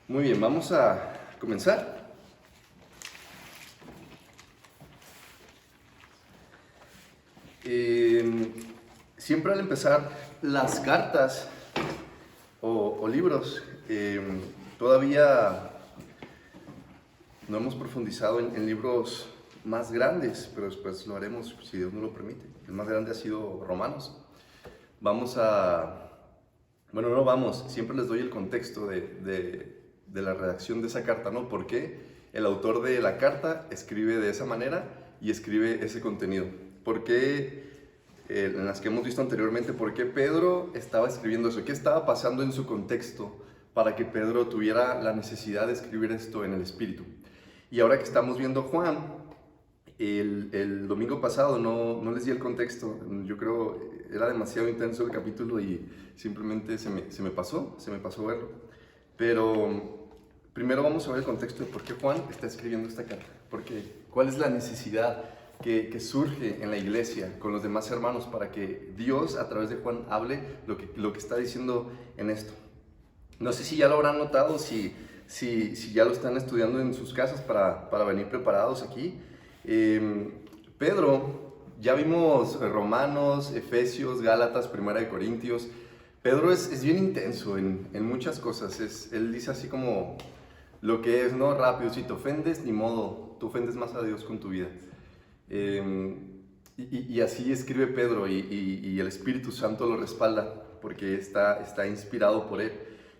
Muy bien, vamos a comenzar. Siempre al empezar las cartas o libros, todavía no hemos profundizado en libros más grandes, pero después lo haremos si Dios nos lo permite. El más grande ha sido Romanos. Siempre les doy el contexto de la redacción de esa carta, ¿no? ¿Por qué el autor de la carta escribe de esa manera y escribe ese contenido? ¿Por qué, en las que hemos visto anteriormente, por qué Pedro estaba escribiendo eso? ¿Qué estaba pasando en su contexto para que Pedro tuviera la necesidad de escribir esto en el Espíritu? Y ahora que estamos viendo Juan, el domingo pasado no les di el contexto. Yo creo era demasiado intenso el capítulo y simplemente se me pasó verlo. Pero primero vamos a ver el contexto de por qué Juan está escribiendo esta carta. ¿Cuál es la necesidad que surge en la iglesia con los demás hermanos para que Dios a través de Juan hable lo que está diciendo en esto? No sé si ya lo habrán notado, si ya lo están estudiando en sus casas para venir preparados aquí. Pedro, ya vimos Romanos, Efesios, Gálatas, Primera de Corintios. Pedro es bien intenso en muchas cosas. Él dice así como lo que es, ¿no? Rápido, si te ofendes, ni modo, tú ofendes más a Dios con tu vida. Y así escribe Pedro y el Espíritu Santo lo respalda porque está inspirado por él.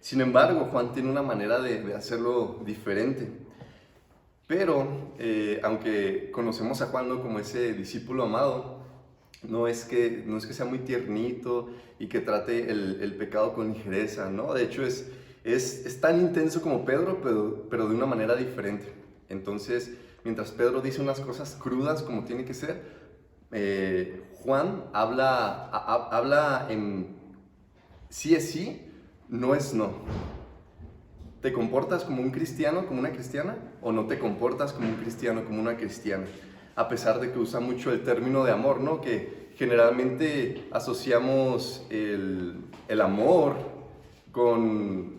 Sin embargo, Juan tiene una manera de hacerlo diferente. Pero, aunque conocemos a Juan, ¿no?, como ese discípulo amado, no es que sea muy tiernito y que trate el pecado con ligereza, ¿no? De hecho, es tan intenso como Pedro, pero de una manera diferente. Entonces, mientras Pedro dice unas cosas crudas como tiene que ser, Juan habla en sí es sí, no es no. ¿Te comportas como un cristiano, como una cristiana? ¿O no te comportas como un cristiano, como una cristiana? A pesar de que usa mucho el término de amor, ¿no? Que generalmente asociamos el amor con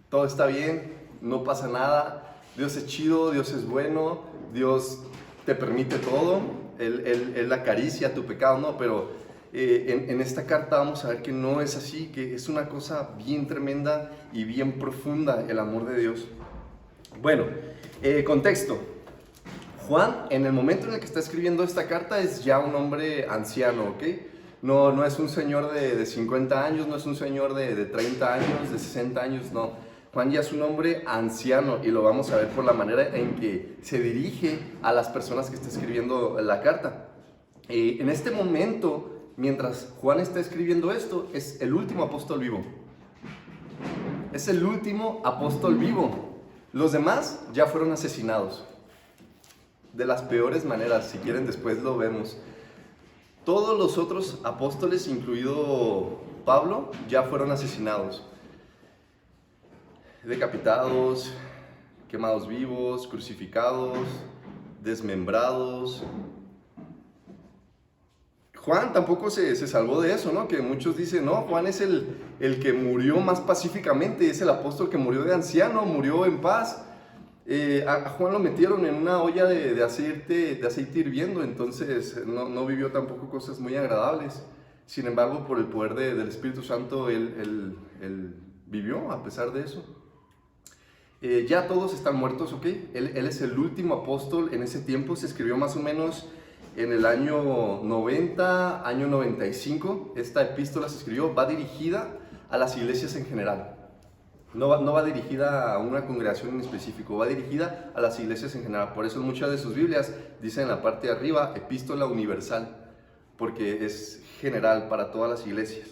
todo está bien, no pasa nada, Dios es chido, Dios es bueno, Dios te permite todo, Él acaricia tu pecado, ¿no? Pero en esta carta vamos a ver que no es así, que es una cosa bien tremenda y bien profunda el amor de Dios. Bueno, contexto. Juan, en el momento en el que está escribiendo esta carta, es ya un hombre anciano, ¿ok? No es un señor de 50 años, no es un señor de 30 años, de 60 años, no. Juan ya es un hombre anciano y lo vamos a ver por la manera en que se dirige a las personas que está escribiendo la carta. En este momento, mientras Juan está escribiendo esto, es el último apóstol vivo. Es el último apóstol vivo. Los demás ya fueron asesinados. De las peores maneras, si quieren después lo vemos. Todos los otros apóstoles, incluido Pablo, ya fueron asesinados. Decapitados, quemados vivos, crucificados, desmembrados. Juan tampoco se salvó de eso, ¿no? Que muchos dicen, no, Juan es el que murió más pacíficamente, es el apóstol que murió de anciano, murió en paz. A Juan lo metieron en una olla de aceite hirviendo, entonces no vivió tampoco cosas muy agradables. Sin embargo, por el poder del Espíritu Santo, él vivió a pesar de eso. Ya todos están muertos, ¿ok? Él es el último apóstol en ese tiempo, se escribió más o menos en el año 90, año 95, esta epístola se escribió, va dirigida a las iglesias en general. No va dirigida a una congregación en específico, va dirigida a las iglesias en general. Por eso en muchas de sus Biblias dicen en la parte de arriba, epístola universal, porque es general para todas las iglesias.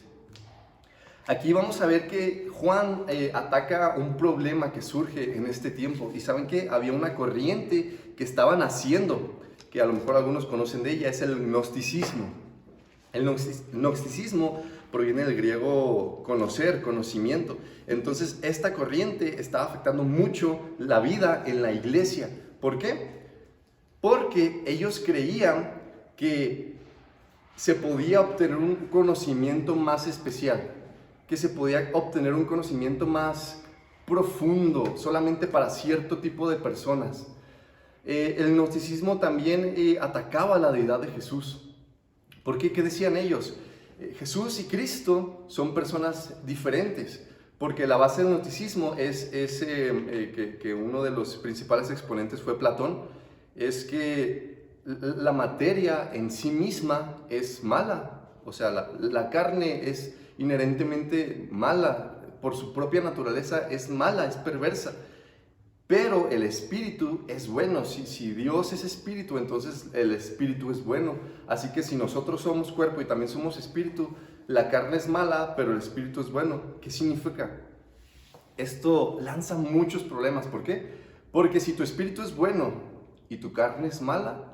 Aquí vamos a ver que Juan ataca un problema que surge en este tiempo. Y ¿saben qué? Había una corriente que estaba naciendo, que a lo mejor algunos conocen de ella, es el gnosticismo. El gnosticismo proviene del griego conocer, conocimiento. Entonces, esta corriente estaba afectando mucho la vida en la iglesia. ¿Por qué? Porque ellos creían que se podía obtener un conocimiento más especial, que se podía obtener un conocimiento más profundo, solamente para cierto tipo de personas. El gnosticismo también atacaba la deidad de Jesús. ¿Por qué? ¿Qué decían ellos? Jesús y Cristo son personas diferentes, porque la base del gnosticismo es que uno de los principales exponentes fue Platón, es que la materia en sí misma es mala, o sea, la carne es inherentemente mala, por su propia naturaleza es mala, es perversa. Pero el espíritu es bueno. Si Dios es espíritu, entonces el espíritu es bueno. Así que si nosotros somos cuerpo y también somos espíritu, la carne es mala, pero el espíritu es bueno. ¿Qué significa? Esto lanza muchos problemas. ¿Por qué? Porque si tu espíritu es bueno y tu carne es mala,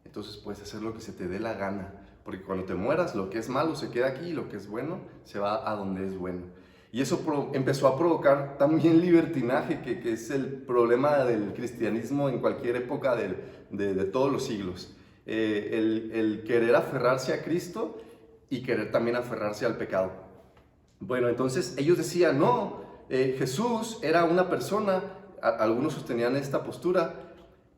entonces puedes hacer lo que se te dé la gana. Porque cuando te mueras, lo que es malo se queda aquí y lo que es bueno se va a donde es bueno. Y eso empezó a provocar también libertinaje, que es el problema del cristianismo en cualquier época de todos los siglos. El querer aferrarse a Cristo y querer también aferrarse al pecado. Bueno, entonces ellos decían, no, Jesús era una persona, algunos sostenían esta postura,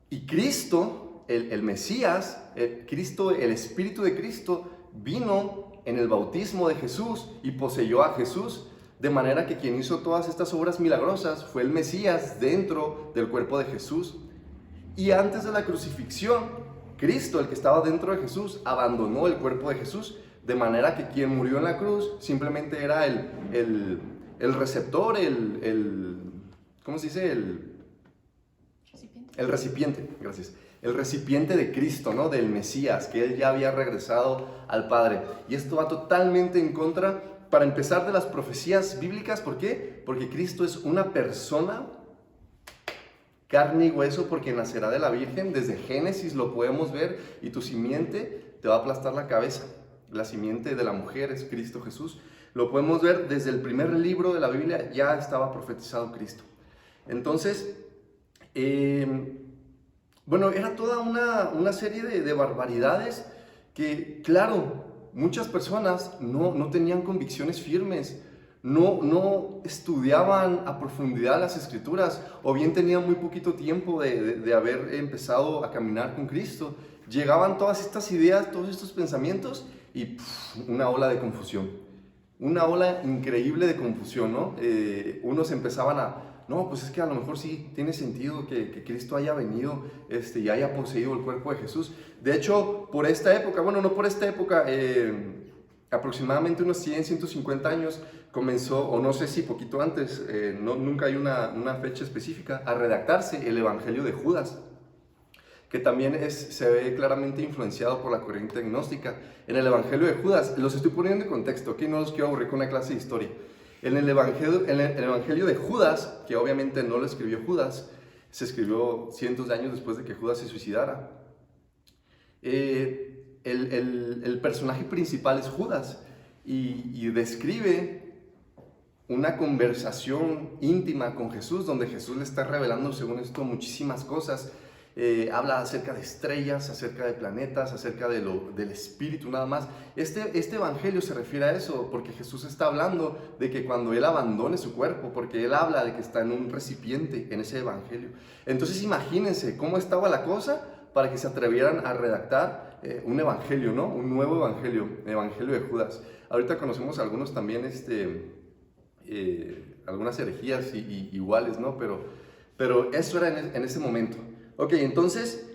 y Cristo, el Mesías, Cristo, el Espíritu de Cristo, vino en el bautismo de Jesús y poseyó a Jesús. De manera que quien hizo todas estas obras milagrosas fue el Mesías dentro del cuerpo de Jesús. Y antes de la crucifixión, Cristo, el que estaba dentro de Jesús, abandonó el cuerpo de Jesús. De manera que quien murió en la cruz simplemente era el receptor, ¿cómo se dice? El recipiente, gracias. El recipiente de Cristo, ¿no? Del Mesías, que él ya había regresado al Padre. Y esto va totalmente en contra, para empezar, de las profecías bíblicas. ¿Por qué? Porque Cristo es una persona, carne y hueso, porque nacerá de la Virgen. Desde Génesis lo podemos ver, y tu simiente te va a aplastar la cabeza. La simiente de la mujer es Cristo Jesús. Lo podemos ver desde el primer libro de la Biblia, ya estaba profetizado Cristo. Entonces, bueno, era toda una serie de barbaridades que, claro, muchas personas no tenían convicciones firmes, no estudiaban a profundidad las Escrituras, o bien tenían muy poquito tiempo de haber empezado a caminar con Cristo. Llegaban todas estas ideas, todos estos pensamientos, y una ola de confusión, una ola increíble de confusión, ¿no? Unos empezaban no, pues es que a lo mejor sí tiene sentido que Cristo haya venido y haya poseído el cuerpo de Jesús. De hecho, por esta época, bueno, no por esta época, aproximadamente unos 100, 150 años, comenzó, o no sé si poquito antes, nunca hay una fecha específica, a redactarse el Evangelio de Judas, que también se ve claramente influenciado por la corriente gnóstica. En el Evangelio de Judas, los estoy poniendo en contexto, aquí no los quiero aburrir con una clase de historia. En el Evangelio de Judas, que obviamente no lo escribió Judas, se escribió cientos de años después de que Judas se suicidara. El personaje principal es Judas, y describe una conversación íntima con Jesús, donde Jesús le está revelando, según esto, muchísimas cosas. Habla acerca de estrellas, acerca de planetas, acerca del espíritu, nada más. Este evangelio se refiere a eso, porque Jesús está hablando de que cuando Él abandone su cuerpo, porque Él habla de que está en un recipiente en ese evangelio. Entonces imagínense cómo estaba la cosa para que se atrevieran a redactar un evangelio, ¿no? Un nuevo evangelio, el evangelio de Judas. Ahorita conocemos algunos también, algunas herejías iguales, ¿no? Pero eso era en ese momento. Ok, entonces,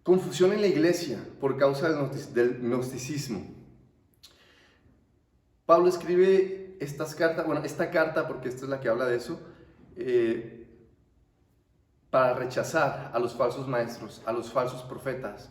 confusión en la iglesia por causa del gnosticismo. Pablo escribe esta carta, porque esta es la que habla de eso, para rechazar a los falsos maestros, a los falsos profetas.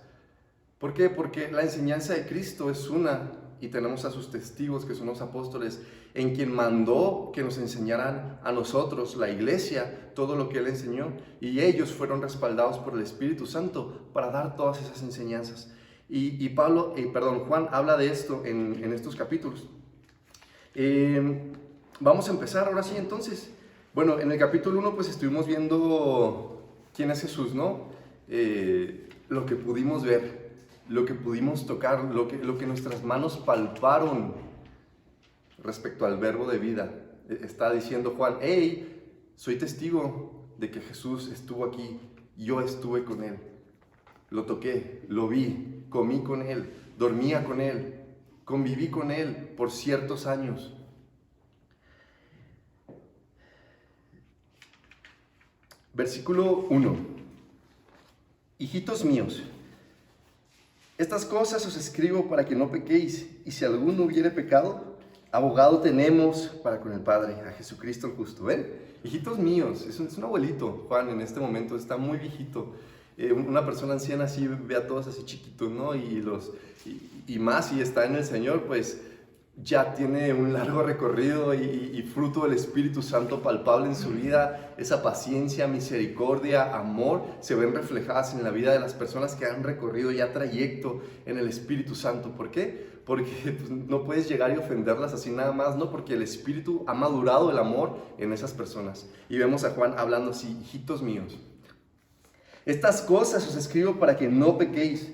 ¿Por qué? Porque la enseñanza de Cristo es una, y tenemos a sus testigos, que son los apóstoles, en quien mandó que nos enseñaran a nosotros, la iglesia, todo lo que Él enseñó, y ellos fueron respaldados por el Espíritu Santo para dar todas esas enseñanzas. Y Juan habla de esto en estos capítulos. Vamos a empezar ahora sí, entonces. Bueno, en el capítulo 1 pues estuvimos viendo quién es Jesús, ¿no? Lo que pudimos ver, lo que pudimos tocar, lo que nuestras manos palparon respecto al verbo de vida. Está diciendo Juan, hey, Soy testigo de que Jesús estuvo aquí, yo estuve con Él. Lo toqué, lo vi, comí con Él, dormía con Él, conviví con Él por ciertos años. Versículo 1. Hijitos míos, estas cosas os escribo para que no pequéis, y si alguno hubiere pecado, abogado tenemos para con el Padre, a Jesucristo el justo. ¿Ven? Hijitos míos, es un abuelito, Juan en este momento está muy viejito. Una persona anciana así ve a todos así chiquitos, ¿no? Y más si está en el Señor, pues ya tiene un largo recorrido y fruto del Espíritu Santo palpable en su vida. Esa paciencia, misericordia, amor se ven reflejadas en la vida de las personas que han recorrido ya trayecto en el Espíritu Santo. ¿Por qué? Porque pues, no puedes llegar y ofenderlas así nada más, ¿no? Porque el Espíritu ha madurado el amor en esas personas. Y vemos a Juan hablando así: hijitos míos, estas cosas os escribo para que no pequéis.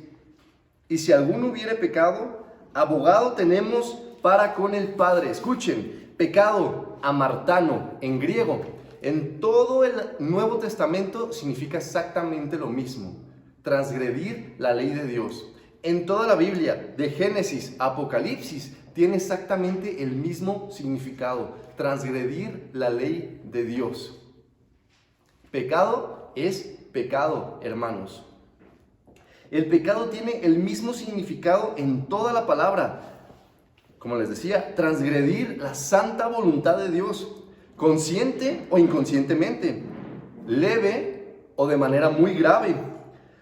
Y si alguno hubiere pecado, abogado tenemos para con el Padre. Escuchen, pecado, amartano, en griego, en todo el Nuevo Testamento significa exactamente lo mismo: transgredir la ley de Dios. En toda la Biblia, de Génesis a Apocalipsis, tiene exactamente el mismo significado: transgredir la ley de Dios. Pecado es pecado, hermanos. El pecado tiene el mismo significado en toda la palabra. Como les decía, transgredir la santa voluntad de Dios, consciente o inconscientemente, leve o de manera muy grave.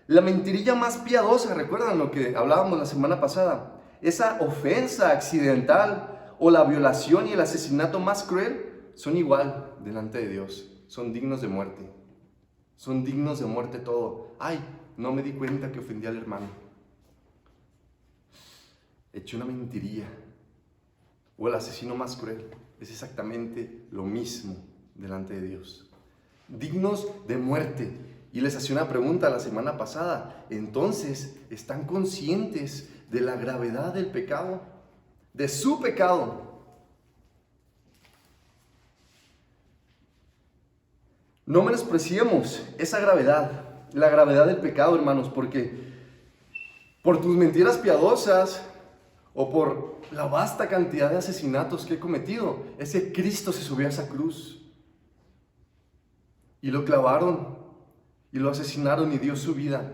La mentirilla más piadosa, ¿recuerdan lo que hablábamos la semana pasada? Esa ofensa accidental o la violación y el asesinato más cruel son igual delante de Dios, son dignos de muerte. Son dignos de muerte todo. Ay, no me di cuenta que ofendí al hermano. Eché una mentirilla. O el asesino más cruel. Es exactamente lo mismo delante de Dios. Dignos de muerte. Y les hacía una pregunta la semana pasada. Entonces, ¿están conscientes de la gravedad del pecado? De su pecado. No menospreciemos esa gravedad, la gravedad del pecado, hermanos, porque por tus mentiras piadosas o por la vasta cantidad de asesinatos que he cometido, ese Cristo se subió a esa cruz y lo clavaron y lo asesinaron y dio su vida.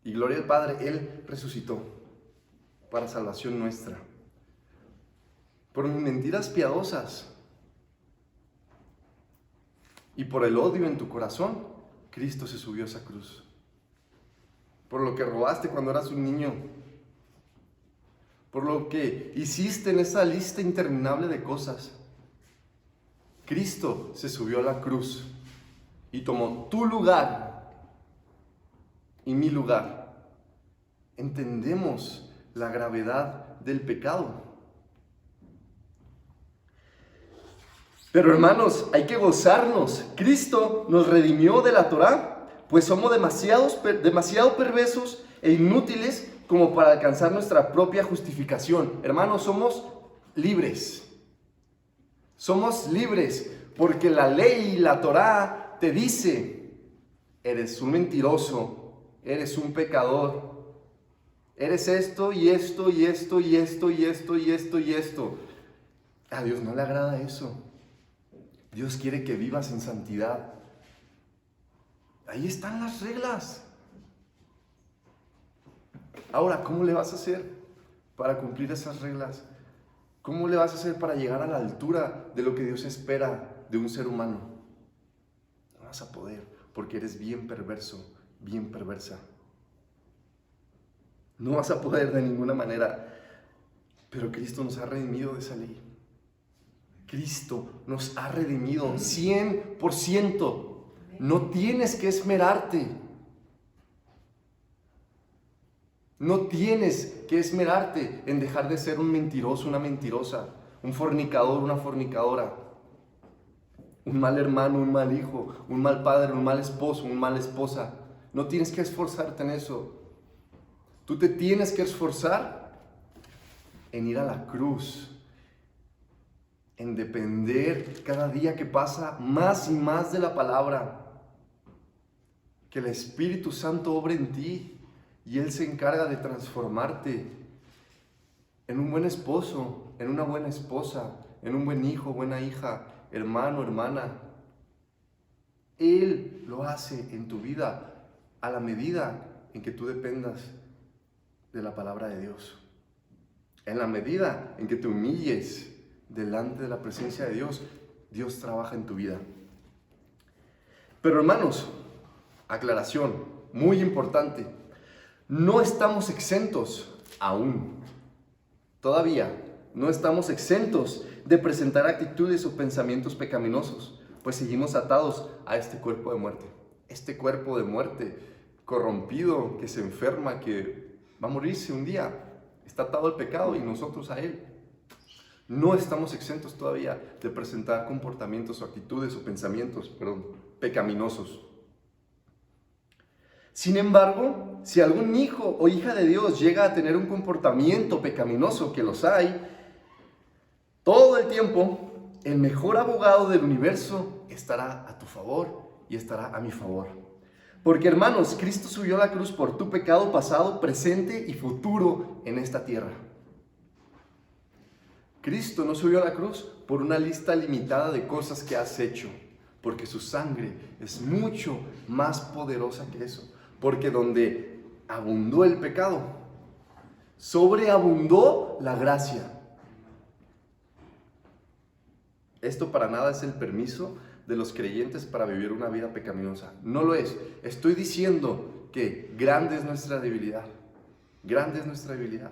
Y gloria al Padre, Él resucitó para salvación nuestra. Por mis mentiras piadosas y por el odio en tu corazón, Cristo se subió a esa cruz. Por lo que robaste cuando eras un niño, por lo que hiciste en esa lista interminable de cosas, Cristo se subió a la cruz y tomó tu lugar y mi lugar. Entendemos la gravedad del pecado. Pero hermanos, hay que gozarnos. Cristo nos redimió de la Torá, pues somos demasiado perversos e inútiles como para alcanzar nuestra propia justificación. Hermanos, somos libres. Somos libres porque la ley, la Torá, te dice: eres un mentiroso, eres un pecador, eres esto y esto y esto y esto y esto y esto y esto. A Dios no le agrada eso. Dios quiere que vivas en santidad. Ahí están las reglas. Ahora, ¿cómo le vas a hacer para cumplir esas reglas? ¿Cómo le vas a hacer para llegar a la altura de lo que Dios espera de un ser humano? No vas a poder, porque eres bien perverso, bien perversa. No vas a poder de ninguna manera. Pero Cristo nos ha redimido de esa ley. Cristo nos ha redimido 100%. No tienes que esmerarte. No tienes que esmerarte en dejar de ser un mentiroso, una mentirosa, un fornicador, una fornicadora, un mal hermano, un mal hijo, un mal padre, un mal esposo, una mala esposa. No tienes que esforzarte en eso. Tú te tienes que esforzar en ir a la cruz, en depender cada día que pasa más y más de la palabra. Que el Espíritu Santo obre en ti y Él se encarga de transformarte en un buen esposo, en una buena esposa, en un buen hijo, buena hija, hermano, hermana. Él lo hace en tu vida a la medida en que tú dependas de la palabra de Dios. En la medida en que te humilles delante de la presencia de Dios, Dios trabaja en tu vida. Pero hermanos, aclaración muy importante, no estamos exentos aún. Todavía no estamos exentos de presentar actitudes o pensamientos pecaminosos, pues seguimos atados a este cuerpo de muerte. Este cuerpo de muerte corrompido, que se enferma, que va a morirse un día, está atado al pecado y nosotros a él. No estamos exentos todavía de presentar comportamientos o actitudes o pensamientos, pecaminosos. Sin embargo, si algún hijo o hija de Dios llega a tener un comportamiento pecaminoso, que los hay, todo el tiempo, el mejor abogado del universo estará a tu favor y estará a mi favor. Porque hermanos, Cristo subió a la cruz por tu pecado pasado, presente y futuro en esta tierra. Cristo no subió a la cruz por una lista limitada de cosas que has hecho, porque su sangre es mucho más poderosa que eso. Porque donde abundó el pecado, sobreabundó la gracia. Esto para nada es el permiso de los creyentes para vivir una vida pecaminosa. No lo es. Estoy diciendo que grande es nuestra debilidad. Grande es nuestra debilidad.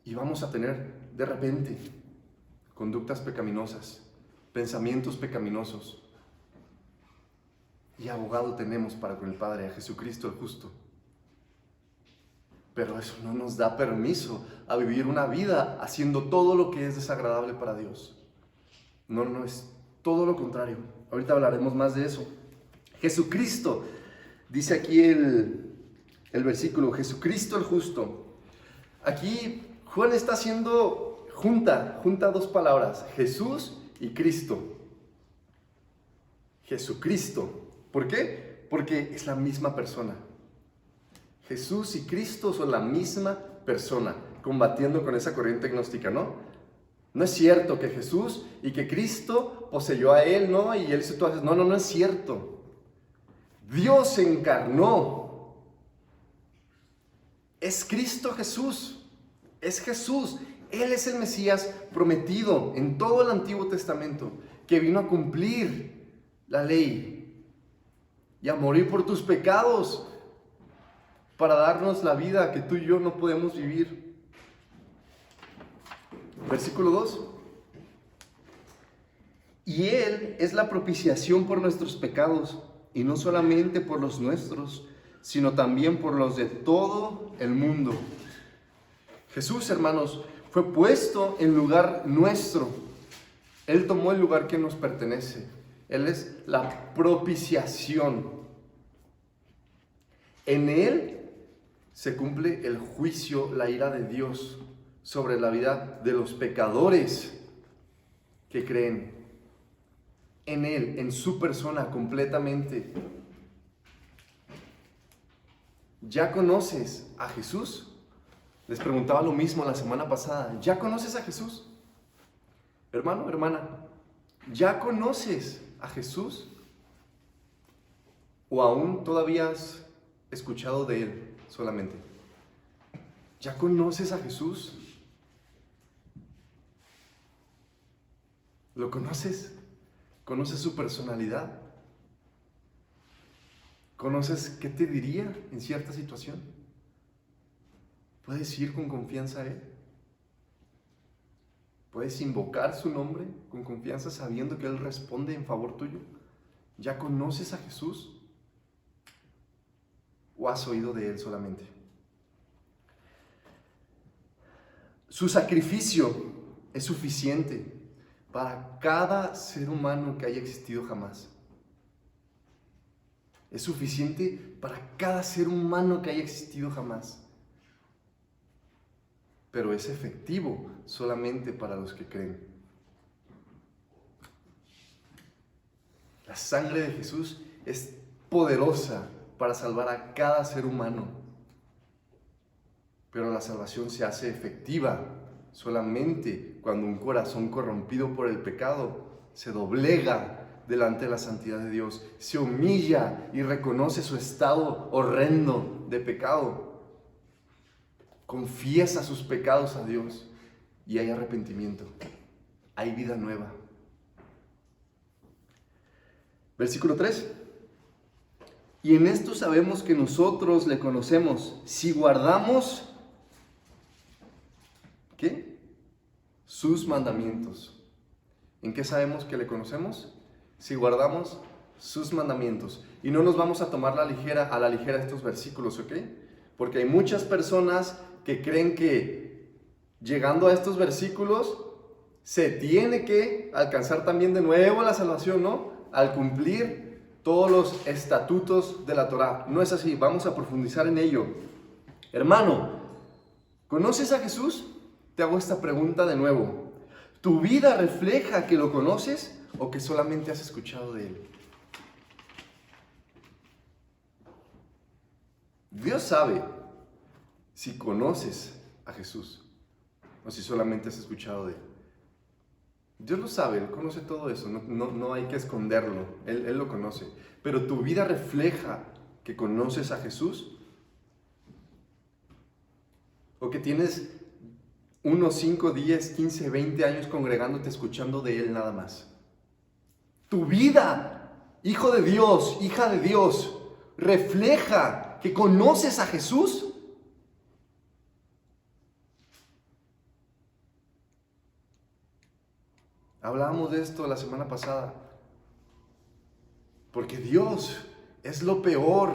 Y vamos a tener de repente conductas pecaminosas, pensamientos pecaminosos. Y abogado tenemos para con el Padre, a Jesucristo el justo. Pero eso no nos da permiso a vivir una vida haciendo todo lo que es desagradable para Dios. No, es todo lo contrario. Ahorita hablaremos más de eso. Jesucristo, dice aquí el versículo, Jesucristo el justo. Aquí Juan está haciendo junta dos palabras, Jesús y Cristo. Jesucristo. ¿Por qué? Porque es la misma persona. Jesús y Cristo son la misma persona, combatiendo con esa corriente gnóstica, ¿no? No es cierto que Jesús y que Cristo poseyó a Él, ¿no? Y Él hizo todas esas. No es cierto. Dios se encarnó. Es Cristo Jesús. Es Jesús. Él es el Mesías prometido en todo el Antiguo Testamento, que vino a cumplir la ley y a morir por tus pecados para darnos la vida que tú y yo no podemos vivir. Versículo 2. Y Él es la propiciación por nuestros pecados, y no solamente por los nuestros, sino también por los de todo el mundo. Jesús, hermanos, fue puesto en lugar nuestro. Él tomó el lugar que nos pertenece. Él es la propiciación. En Él se cumple el juicio, la ira de Dios sobre la vida de los pecadores que creen en Él, en su persona completamente. ¿Ya conoces a Jesús? Les preguntaba lo mismo la semana pasada. ¿Ya conoces a Jesús? Hermano, hermana, ¿ya conoces a Jesús? ¿O aún todavía has escuchado de Él solamente? ¿Ya conoces a Jesús? ¿Lo conoces? ¿Conoces su personalidad? ¿Conoces qué te diría en cierta situación? ¿Puedes ir con confianza a Él? ¿Puedes invocar su nombre con confianza sabiendo que Él responde en favor tuyo? ¿Ya conoces a Jesús? ¿O has oído de Él solamente? Su sacrificio es suficiente para cada ser humano que haya existido jamás. Es suficiente para cada ser humano que haya existido jamás. Pero es efectivo solamente para los que creen. La sangre de Jesús es poderosa para salvar a cada ser humano. Pero la salvación se hace efectiva solamente cuando un corazón corrompido por el pecado se doblega delante de la santidad de Dios, se humilla y reconoce su estado horrendo de pecado, confiesa sus pecados a Dios y hay arrepentimiento, hay vida nueva. Versículo 3. Y en esto sabemos que nosotros le conocemos si guardamos, ¿qué? Sus mandamientos. ¿En qué sabemos que le conocemos? Si guardamos sus mandamientos. Y no nos vamos a tomar a la ligera estos versículos, ¿ok? Porque hay muchas personas que creen que llegando a estos versículos se tiene que alcanzar también de nuevo la salvación, ¿no? Al cumplir todos los estatutos de la Torá. No es así, vamos a profundizar en ello. Hermano, ¿conoces a Jesús? Te hago esta pregunta de nuevo. ¿Tu vida refleja que lo conoces o que solamente has escuchado de Él? Dios sabe si conoces a Jesús o si solamente has escuchado de Él. Dios lo sabe, Él conoce todo eso, no hay que esconderlo, Él lo conoce. Pero tu vida refleja que conoces a Jesús o que tienes unos 5, 10, 15, 20 años congregándote, escuchando de Él nada más. Tu vida, hijo de Dios, hija de Dios, refleja que conoces a Jesús. Hablábamos de esto la semana pasada. Porque Dios es lo peor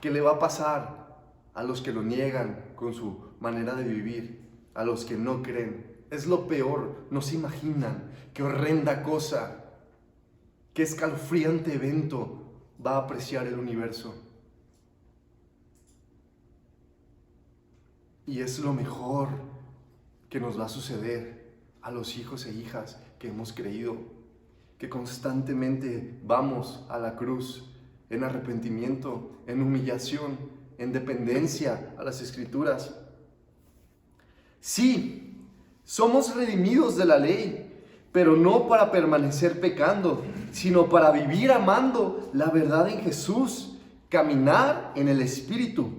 que le va a pasar a los que lo niegan con su manera de vivir, a los que no creen. Es lo peor, no se imaginan qué horrenda cosa, qué escalofriante evento va a apreciar el universo. Y es lo mejor que nos va a suceder a los hijos e hijas que hemos creído, que constantemente vamos a la cruz en arrepentimiento, en humillación, en dependencia a las Escrituras. Sí, somos redimidos de la ley, pero no para permanecer pecando, sino para vivir amando la verdad en Jesús, caminar en el Espíritu,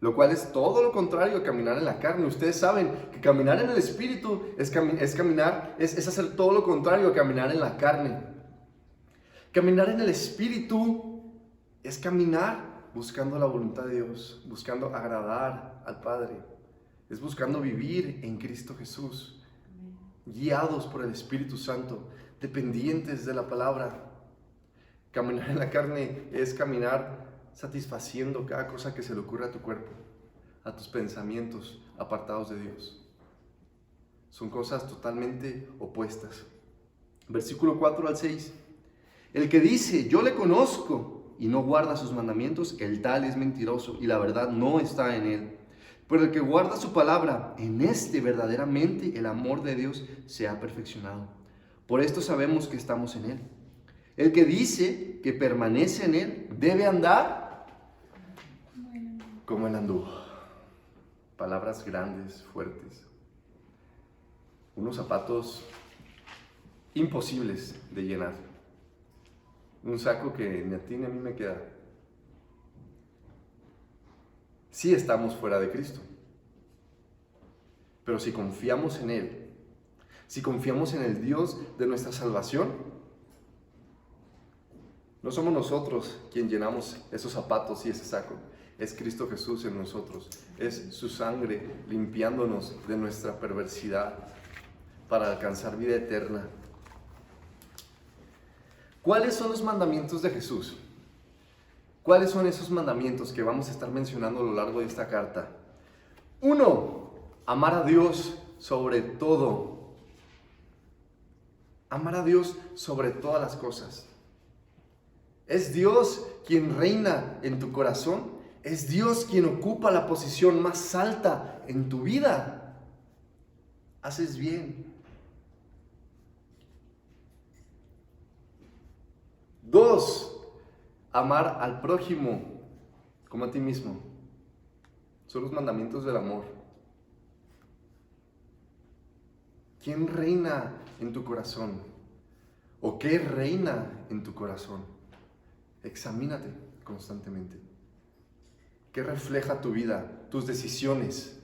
lo cual es todo lo contrario a caminar en la carne. Ustedes saben que caminar en el Espíritu es hacer todo lo contrario a caminar en la carne. Caminar en el Espíritu es caminar buscando la voluntad de Dios, buscando agradar al Padre. Es buscando vivir en Cristo Jesús, guiados por el Espíritu Santo, dependientes de la palabra. Caminar en la carne es caminar satisfaciendo cada cosa que se le ocurra a tu cuerpo, a tus pensamientos apartados de Dios. Son cosas totalmente opuestas. Versículo 4 al 6. El que dice, yo le conozco, y no guarda sus mandamientos, el tal es mentiroso, y la verdad no está en él. Pero el que guarda su palabra, en este verdaderamente el amor de Dios se ha perfeccionado. Por esto sabemos que estamos en él. El que dice que permanece en él, debe andar como él anduvo. Palabras grandes, fuertes. Unos zapatos imposibles de llenar. Un saco que ni a ti ni a mí me queda. Sí estamos fuera de Cristo. Pero si confiamos en Él, si confiamos en el Dios de nuestra salvación, no somos nosotros quien llenamos esos zapatos y ese saco. Es Cristo Jesús en nosotros. Es su sangre limpiándonos de nuestra perversidad para alcanzar vida eterna. ¿Cuáles son los mandamientos de Jesús? ¿Cuáles son esos mandamientos que vamos a estar mencionando a lo largo de esta carta? 1. Amar a Dios sobre todo. Amar a Dios sobre todas las cosas. ¿Es Dios quien reina en tu corazón? ¿Es Dios quien ocupa la posición más alta en tu vida? Haces bien. 2, amar al prójimo como a ti mismo. Son los mandamientos del amor. ¿Quién reina en tu corazón? ¿O qué reina en tu corazón? Examínate constantemente. ¿Qué refleja tu vida, tus decisiones,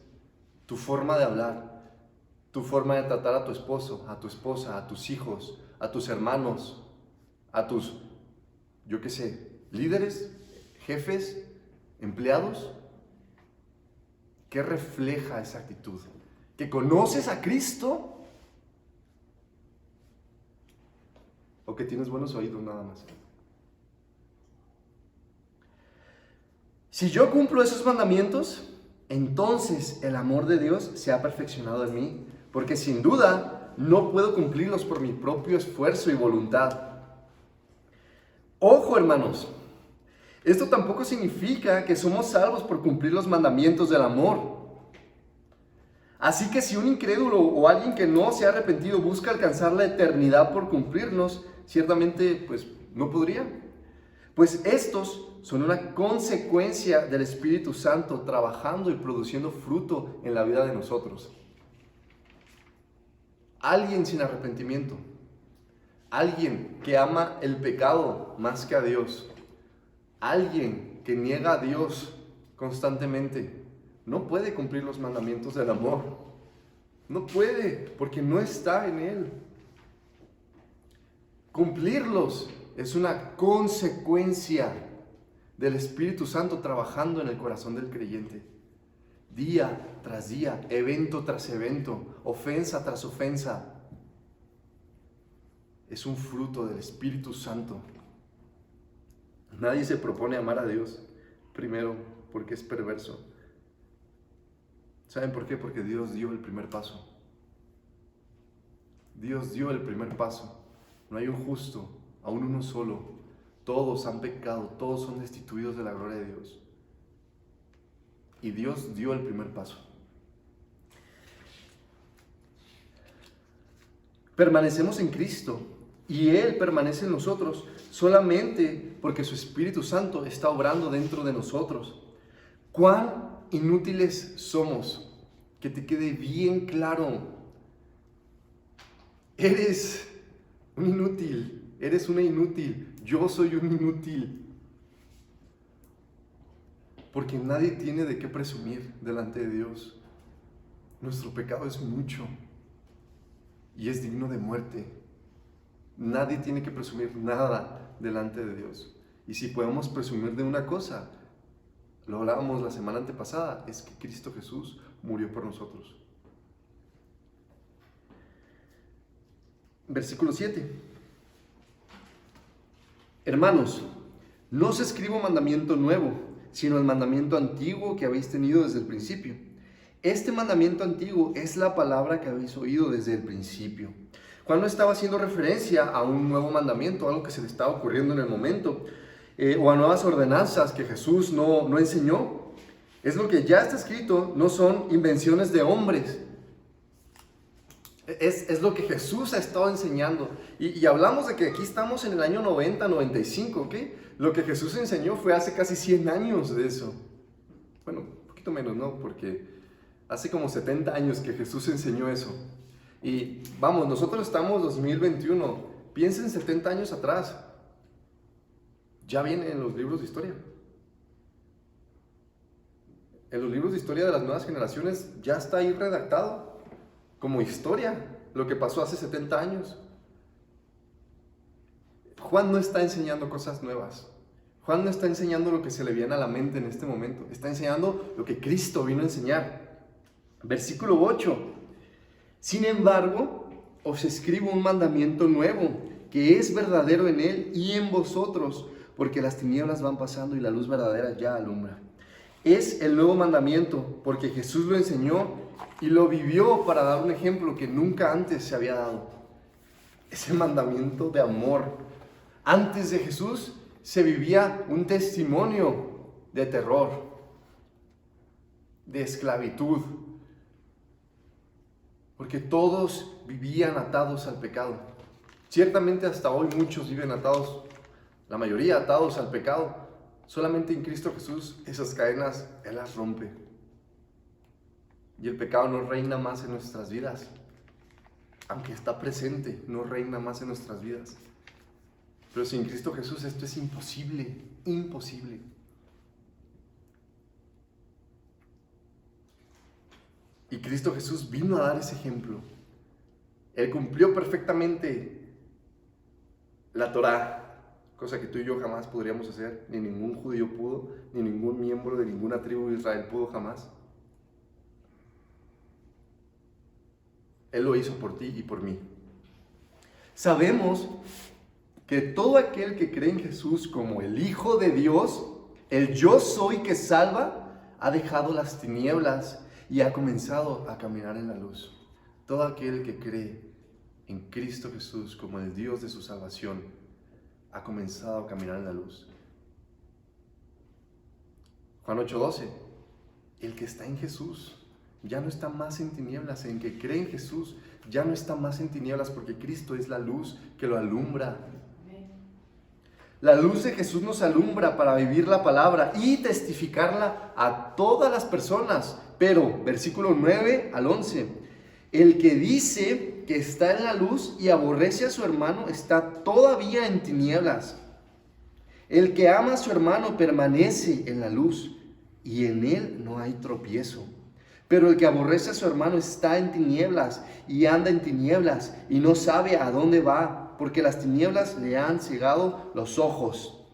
tu forma de hablar, tu forma de tratar a tu esposo, a tu esposa, a tus hijos, a tus hermanos, a tus, yo qué sé, líderes, jefes, empleados? ¿Qué refleja esa actitud? ¿Que conoces a Cristo? ¿O que tienes buenos oídos nada más? Si yo cumplo esos mandamientos, entonces el amor de Dios se ha perfeccionado en mí, porque sin duda no puedo cumplirlos por mi propio esfuerzo y voluntad. Ojo, hermanos, esto tampoco significa que somos salvos por cumplir los mandamientos del amor. Así que si un incrédulo o alguien que no se ha arrepentido busca alcanzar la eternidad por cumplirlos, ciertamente pues no podría. Pues estos son una consecuencia del Espíritu Santo trabajando y produciendo fruto en la vida de nosotros. Alguien sin arrepentimiento, alguien que ama el pecado más que a Dios, alguien que niega a Dios constantemente, no puede cumplir los mandamientos del amor. No puede, porque no está en Él. Cumplirlos es una consecuencia del Espíritu Santo trabajando en el corazón del creyente. Día tras día, evento tras evento, ofensa tras ofensa. Es un fruto del Espíritu Santo. Nadie se propone amar a Dios, primero, porque es perverso. ¿Saben por qué? Porque Dios dio el primer paso. Dios dio el primer paso. No hay un justo, aún uno solo. Todos han pecado, todos son destituidos de la gloria de Dios. Y Dios dio el primer paso. Permanecemos en Cristo y Él permanece en nosotros solamente porque su Espíritu Santo está obrando dentro de nosotros. ¿Cuán inútiles somos? Que te quede bien claro. Eres un inútil, eres una inútil, yo soy un inútil. Porque nadie tiene de qué presumir delante de Dios. Nuestro pecado es mucho y es digno de muerte. Nadie tiene que presumir nada delante de Dios. Y si podemos presumir de una cosa, lo hablábamos la semana antepasada, es que Cristo Jesús murió por nosotros. Versículo 7. Hermanos, no os escribo mandamiento nuevo, sino el mandamiento antiguo que habéis tenido desde el principio. Este mandamiento antiguo es la palabra que habéis oído desde el principio. Juan no estaba haciendo referencia a un nuevo mandamiento, algo que se le estaba ocurriendo en el momento, o a nuevas ordenanzas que Jesús no enseñó. Es lo que ya está escrito, no son invenciones de hombres. Es lo que Jesús ha estado enseñando. Y hablamos de que aquí estamos en el año 90, 95, ¿ok? Lo que Jesús enseñó fue hace casi 100 años de eso. Bueno, un poquito menos, ¿no? Porque hace como 70 años que Jesús enseñó eso. Y vamos, nosotros estamos 2021. Piensen 70 años atrás. Ya viene en los libros de historia. En los libros de historia de las nuevas generaciones ya está ahí redactado como historia lo que pasó hace 70 años. Juan no está enseñando cosas nuevas. Juan no está enseñando lo que se le viene a la mente en este momento. Está enseñando lo que Cristo vino a enseñar. Versículo 8. Sin embargo, os escribo un mandamiento nuevo, que es verdadero en él y en vosotros, porque las tinieblas van pasando y la luz verdadera ya alumbra. Es el nuevo mandamiento, porque Jesús lo enseñó y lo vivió para dar un ejemplo que nunca antes se había dado. Es el mandamiento de amor. Antes de Jesús se vivía un testimonio de terror, de esclavitud, porque todos vivían atados al pecado. Ciertamente hasta hoy muchos viven atados la mayoría atados al pecado. Solamente en Cristo Jesús esas cadenas Él las rompe. Y el pecado no reina más en nuestras vidas. Aunque está presente, no reina más en nuestras vidas. Pero sin Cristo Jesús esto es imposible, imposible. Y Cristo Jesús vino a dar ese ejemplo. Él cumplió perfectamente la Torá, cosa que tú y yo jamás podríamos hacer, ni ningún judío pudo, ni ningún miembro de ninguna tribu de Israel pudo jamás. Él lo hizo por ti y por mí. Sabemos que todo aquel que cree en Jesús como el Hijo de Dios, el yo soy que salva, ha dejado las tinieblas y ha comenzado a caminar en la luz. Todo aquel que cree en Cristo Jesús como el Dios de su salvación, ha comenzado a caminar en la luz. Juan 8:12, el que está en Jesús ya no está más en tinieblas. En que cree en Jesús ya no está más en tinieblas, porque Cristo es la luz que lo alumbra. La luz de Jesús nos alumbra para vivir la palabra y testificarla a todas las personas. Pero, versículo 9 al 11, el que dice que está en la luz y aborrece a su hermano está todavía en tinieblas. El que ama a su hermano permanece en la luz y en él no hay tropiezo. Pero el que aborrece a su hermano está en tinieblas y anda en tinieblas y no sabe a dónde va, porque las tinieblas le han cegado los ojos.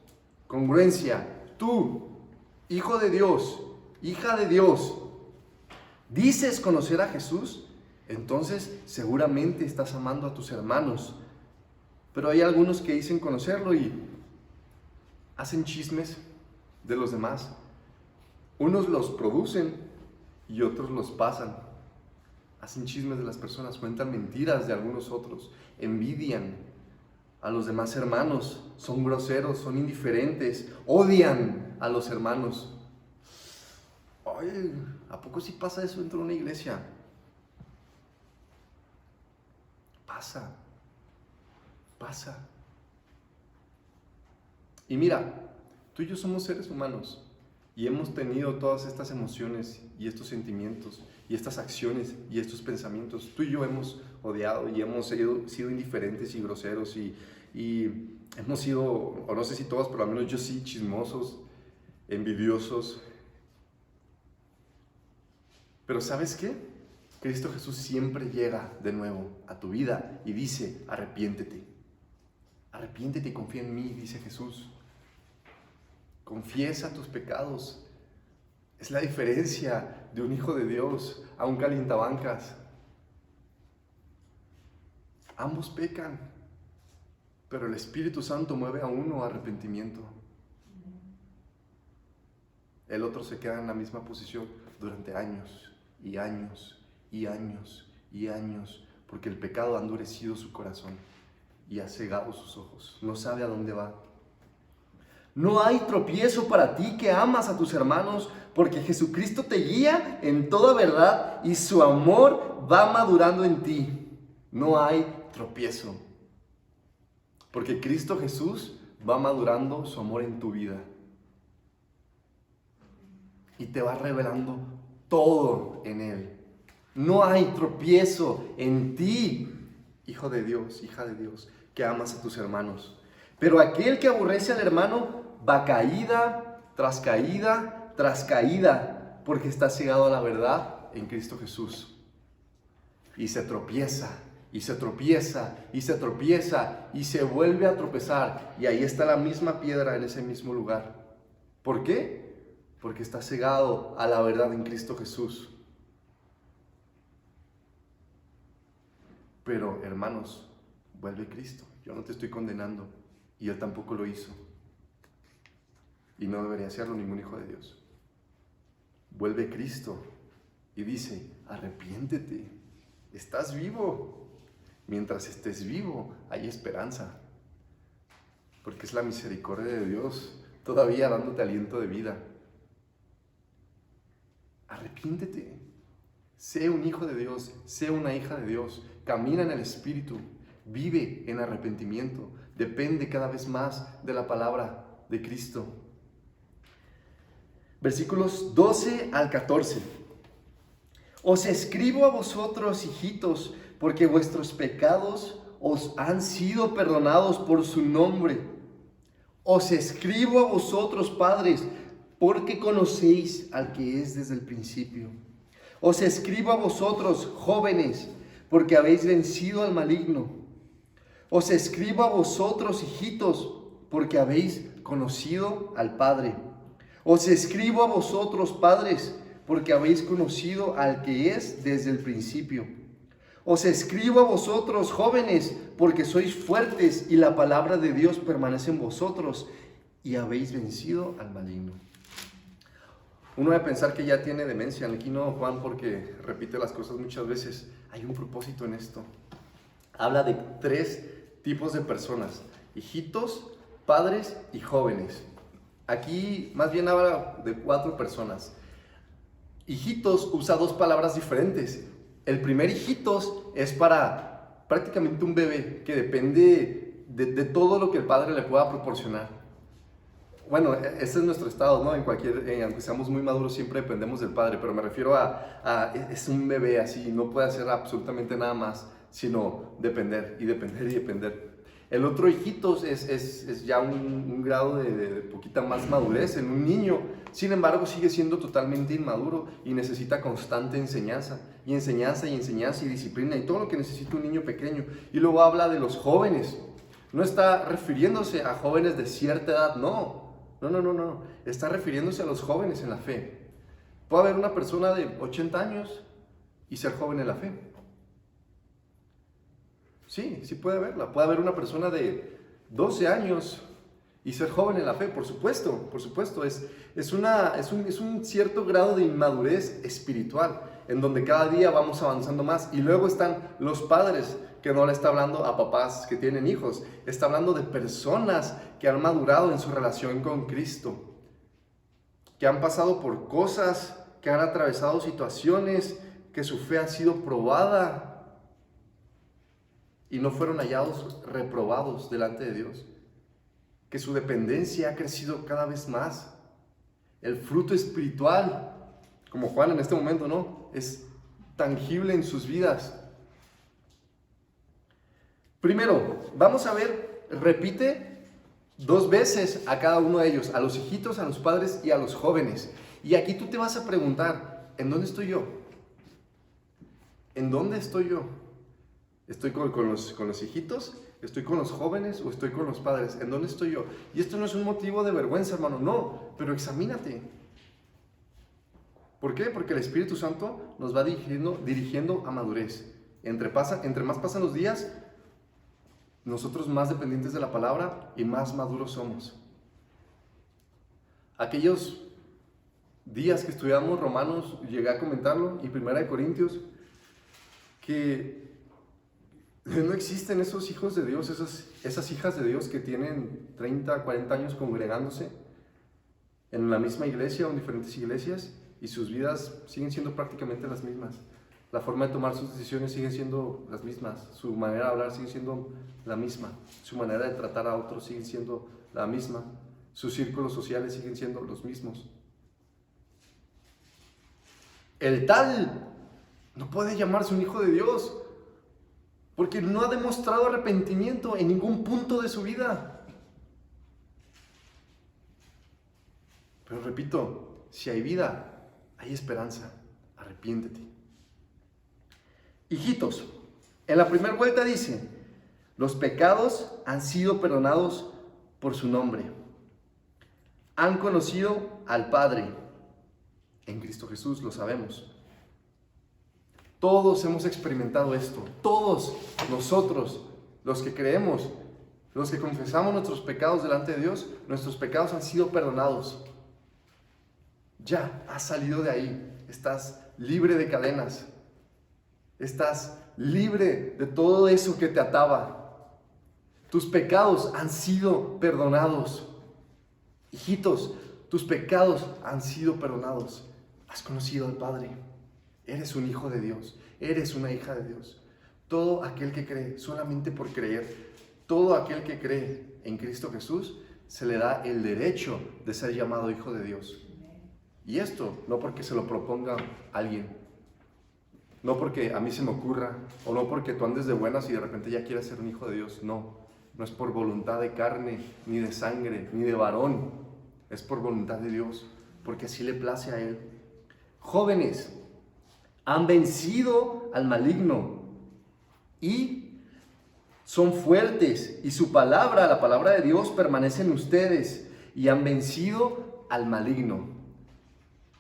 Congruencia, tú, hijo de Dios, hija de Dios, ¿dices conocer a Jesús? Entonces seguramente estás amando a tus hermanos. Pero hay algunos que dicen conocerlo y hacen chismes de los demás. Unos los producen y otros los pasan. Hacen chismes de las personas, cuentan mentiras de algunos otros, envidian a los demás hermanos, son groseros, son indiferentes, odian a los hermanos. Ay, ¿a poco sí pasa eso dentro de una iglesia? Pasa. Y mira, tú y yo somos seres humanos y hemos tenido todas estas emociones y estos sentimientos y estas acciones y estos pensamientos. Tú y yo hemos odiado y hemos sido indiferentes y groseros y hemos sido, o no sé si todos, pero al menos yo sí, chismosos, envidiosos. Pero ¿sabes qué? Cristo Jesús siempre llega de nuevo a tu vida y dice, arrepiéntete. Arrepiéntete y confía en mí, dice Jesús. Confiesa tus pecados. Es la diferencia de un hijo de Dios a un calientabancas. Ambos pecan, pero el Espíritu Santo mueve a uno a arrepentimiento. El otro se queda en la misma posición durante años y años y años y años, porque el pecado ha endurecido su corazón y ha cegado sus ojos. No sabe a dónde va. No hay tropiezo para ti que amas a tus hermanos, porque Jesucristo te guía en toda verdad y su amor va madurando en ti. No hay tropiezo, porque Cristo Jesús va madurando su amor en tu vida y te va revelando todo en Él. No hay tropiezo en ti, hijo de Dios, hija de Dios, que amas a tus hermanos. Pero aquel que aborrece al hermano va caída tras caída tras caída, porque está cegado a la verdad en Cristo Jesús. Y se tropieza, y se tropieza, y se tropieza, y se vuelve a tropezar. Y ahí está la misma piedra en ese mismo lugar. ¿Por qué? Porque está cegado a la verdad en Cristo Jesús. Pero, hermanos, vuelve Cristo. Yo no te estoy condenando. Y Él tampoco lo hizo. Y no debería hacerlo ningún hijo de Dios. Vuelve Cristo y dice, arrepiéntete. Estás vivo. Mientras estés vivo, hay esperanza. Porque es la misericordia de Dios todavía dándote aliento de vida. Arrepiéntete. Sé un hijo de Dios, sé una hija de Dios. Camina en el Espíritu. Vive en arrepentimiento. Depende cada vez más de la palabra de Cristo. Versículos 12 al 14. Os escribo a vosotros, hijitos, porque vuestros pecados os han sido perdonados por su nombre. Os escribo a vosotros, padres, porque conocéis al que es desde el principio. Os escribo a vosotros, jóvenes, porque habéis vencido al maligno. Os escribo a vosotros, hijitos, porque habéis conocido al Padre. Os escribo a vosotros, padres, porque habéis conocido al que es desde el principio. Os escribo a vosotros, jóvenes, porque sois fuertes y la palabra de Dios permanece en vosotros y habéis vencido al maligno. Uno debe pensar que ya tiene demencia. Aquí no, Juan, porque repite las cosas muchas veces. Hay un propósito en esto. Habla de 3 tipos de personas: hijitos, padres y jóvenes. Aquí más bien habla de 4 personas. Hijitos usa 2 palabras diferentes. El primer hijitos es para prácticamente un bebé que depende de todo lo que el padre le pueda proporcionar. Bueno, ese es nuestro estado, ¿no? Aunque seamos muy maduros, siempre dependemos del padre, pero me refiero es un bebé así, no puede hacer absolutamente nada más, sino depender y depender y depender. El otro hijitos es ya un grado de poquita más madurez en un niño. Sin embargo, sigue siendo totalmente inmaduro y necesita constante enseñanza y enseñanza y enseñanza y disciplina y todo lo que necesita un niño pequeño. Y luego habla de los jóvenes. No está refiriéndose a jóvenes de cierta edad, no. Está refiriéndose a los jóvenes en la fe. Puede haber una persona de 80 años y ser joven en la fe. Sí puede haberla. Puede haber una persona de 12 años y ser joven en la fe, por supuesto. Es un cierto grado de inmadurez espiritual, en donde cada día vamos avanzando más. Y luego están los padres, que no le está hablando a papás que tienen hijos, está hablando de personas que han madurado en su relación con Cristo, que han pasado por cosas, que han atravesado situaciones, que su fe ha sido probada y no fueron hallados reprobados delante de Dios, que su dependencia ha crecido cada vez más. El fruto espiritual, como Juan en este momento, ¿no?, es tangible en sus vidas. Primero, vamos a ver, repite 2 veces a cada uno de ellos, a los hijitos, a los padres y a los jóvenes. Y aquí tú te vas a preguntar, ¿en dónde estoy yo? ¿En dónde estoy yo? ¿Estoy con los hijitos? ¿Estoy con los jóvenes o estoy con los padres? ¿En dónde estoy yo? Y esto no es un motivo de vergüenza, hermano, no, pero examínate. ¿Por qué? Porque el Espíritu Santo nos va dirigiendo a madurez. Entre más pasan los días, nosotros más dependientes de la palabra y más maduros somos. Aquellos días que estudiamos Romanos, llegué a comentarlo, y 1 Corintios, que no existen esos hijos de Dios, esas hijas de Dios que tienen 30, 40 años congregándose en la misma iglesia o en diferentes iglesias y sus vidas siguen siendo prácticamente las mismas. La forma de tomar sus decisiones sigue siendo las mismas, su manera de hablar sigue siendo la misma, su manera de tratar a otros sigue siendo la misma, sus círculos sociales siguen siendo los mismos. El tal no puede llamarse un hijo de Dios porque no ha demostrado arrepentimiento en ningún punto de su vida. Pero repito, si hay vida, hay esperanza. Arrepiéntete. Hijitos, en la primera vuelta dice, los pecados han sido perdonados por su nombre. Han conocido al Padre en Cristo Jesús, lo sabemos. Todos hemos experimentado esto. Todos nosotros, los que creemos, los que confesamos nuestros pecados delante de Dios, nuestros pecados han sido perdonados. Ya has salido de ahí. Estás libre de cadenas. Estás libre de todo eso que te ataba. Tus pecados han sido perdonados. Hijitos, tus pecados han sido perdonados. Has conocido al Padre. Eres un hijo de Dios. Eres una hija de Dios. Todo aquel que cree, solamente por creer, todo aquel que cree en Cristo Jesús se le da el derecho de ser llamado hijo de Dios. Y esto no porque se lo proponga alguien, no porque a mí se me ocurra, o no porque tú andes de buenas y de repente ya quieras ser un hijo de Dios. No es por voluntad de carne, ni de sangre, ni de varón. Es por voluntad de Dios, porque así le place a Él. Jóvenes, han vencido al maligno y son fuertes, y su palabra, la palabra de Dios, permanece en ustedes, y han vencido al maligno.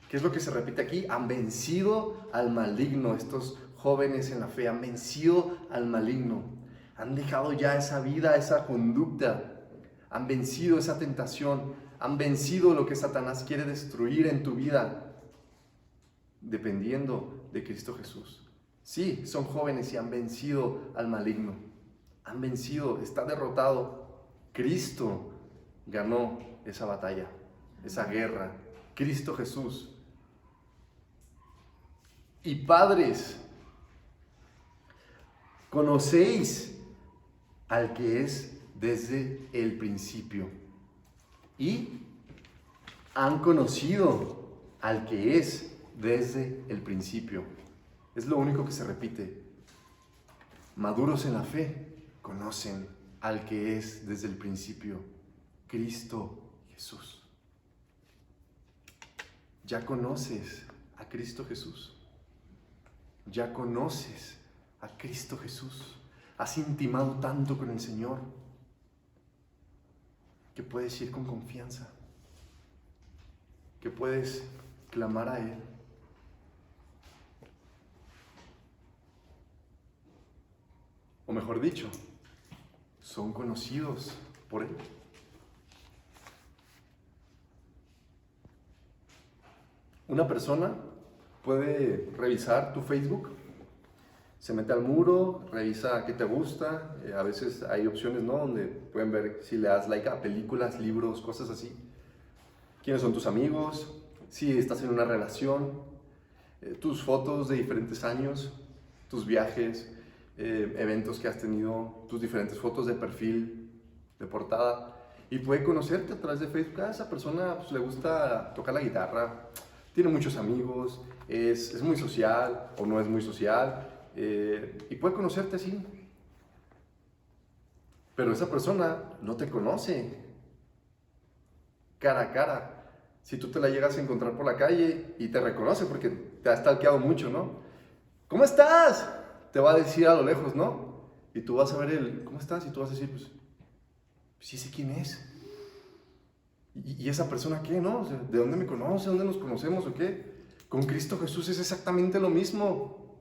¿Qué es lo que se repite aquí? Han vencido al maligno. Estos jóvenes en la fe han vencido al maligno. Han dejado ya esa vida, esa conducta. Han vencido esa tentación. Han vencido lo que Satanás quiere destruir en tu vida, dependiendo de Cristo Jesús. Sí, son jóvenes y han vencido al maligno. Han vencido, está derrotado. Cristo ganó esa batalla, esa guerra. Cristo Jesús. Y padres, conocéis al que es desde el principio, y han conocido al que es desde el principio. Es lo único que se repite. Maduros en la fe, conocen al que es desde el principio, Cristo Jesús. Ya conoces a Cristo Jesús. Ya conoces a Cristo Jesús. Has intimado tanto con el Señor que puedes ir con confianza, que puedes clamar a Él. O mejor dicho, son conocidos por Él. Una persona puede revisar tu Facebook, se mete al muro, revisa qué te gusta. A veces hay opciones, ¿no?, donde pueden ver si le das like a películas, libros, cosas así. ¿Quiénes son tus amigos? Si estás en una relación, tus fotos de diferentes años, tus viajes, eventos que has tenido, tus diferentes fotos de perfil, de portada. Y puede conocerte a través de Facebook. A esa persona pues, le gusta tocar la guitarra, tiene muchos amigos, es muy social o no es muy social, y puede conocerte así. Pero esa persona no te conoce cara a cara. Si tú te la llegas a encontrar por la calle y te reconoce porque te ha stalkeado mucho, ¿no? ¿Cómo estás? Te va a decir a lo lejos, ¿no? Y tú vas a ver el ¿cómo estás? Y tú vas a decir, pues sí sé quién es. ¿Y esa persona qué, no? O sea, ¿de dónde me conoce? ¿Dónde nos conocemos o qué? Con Cristo Jesús es exactamente lo mismo.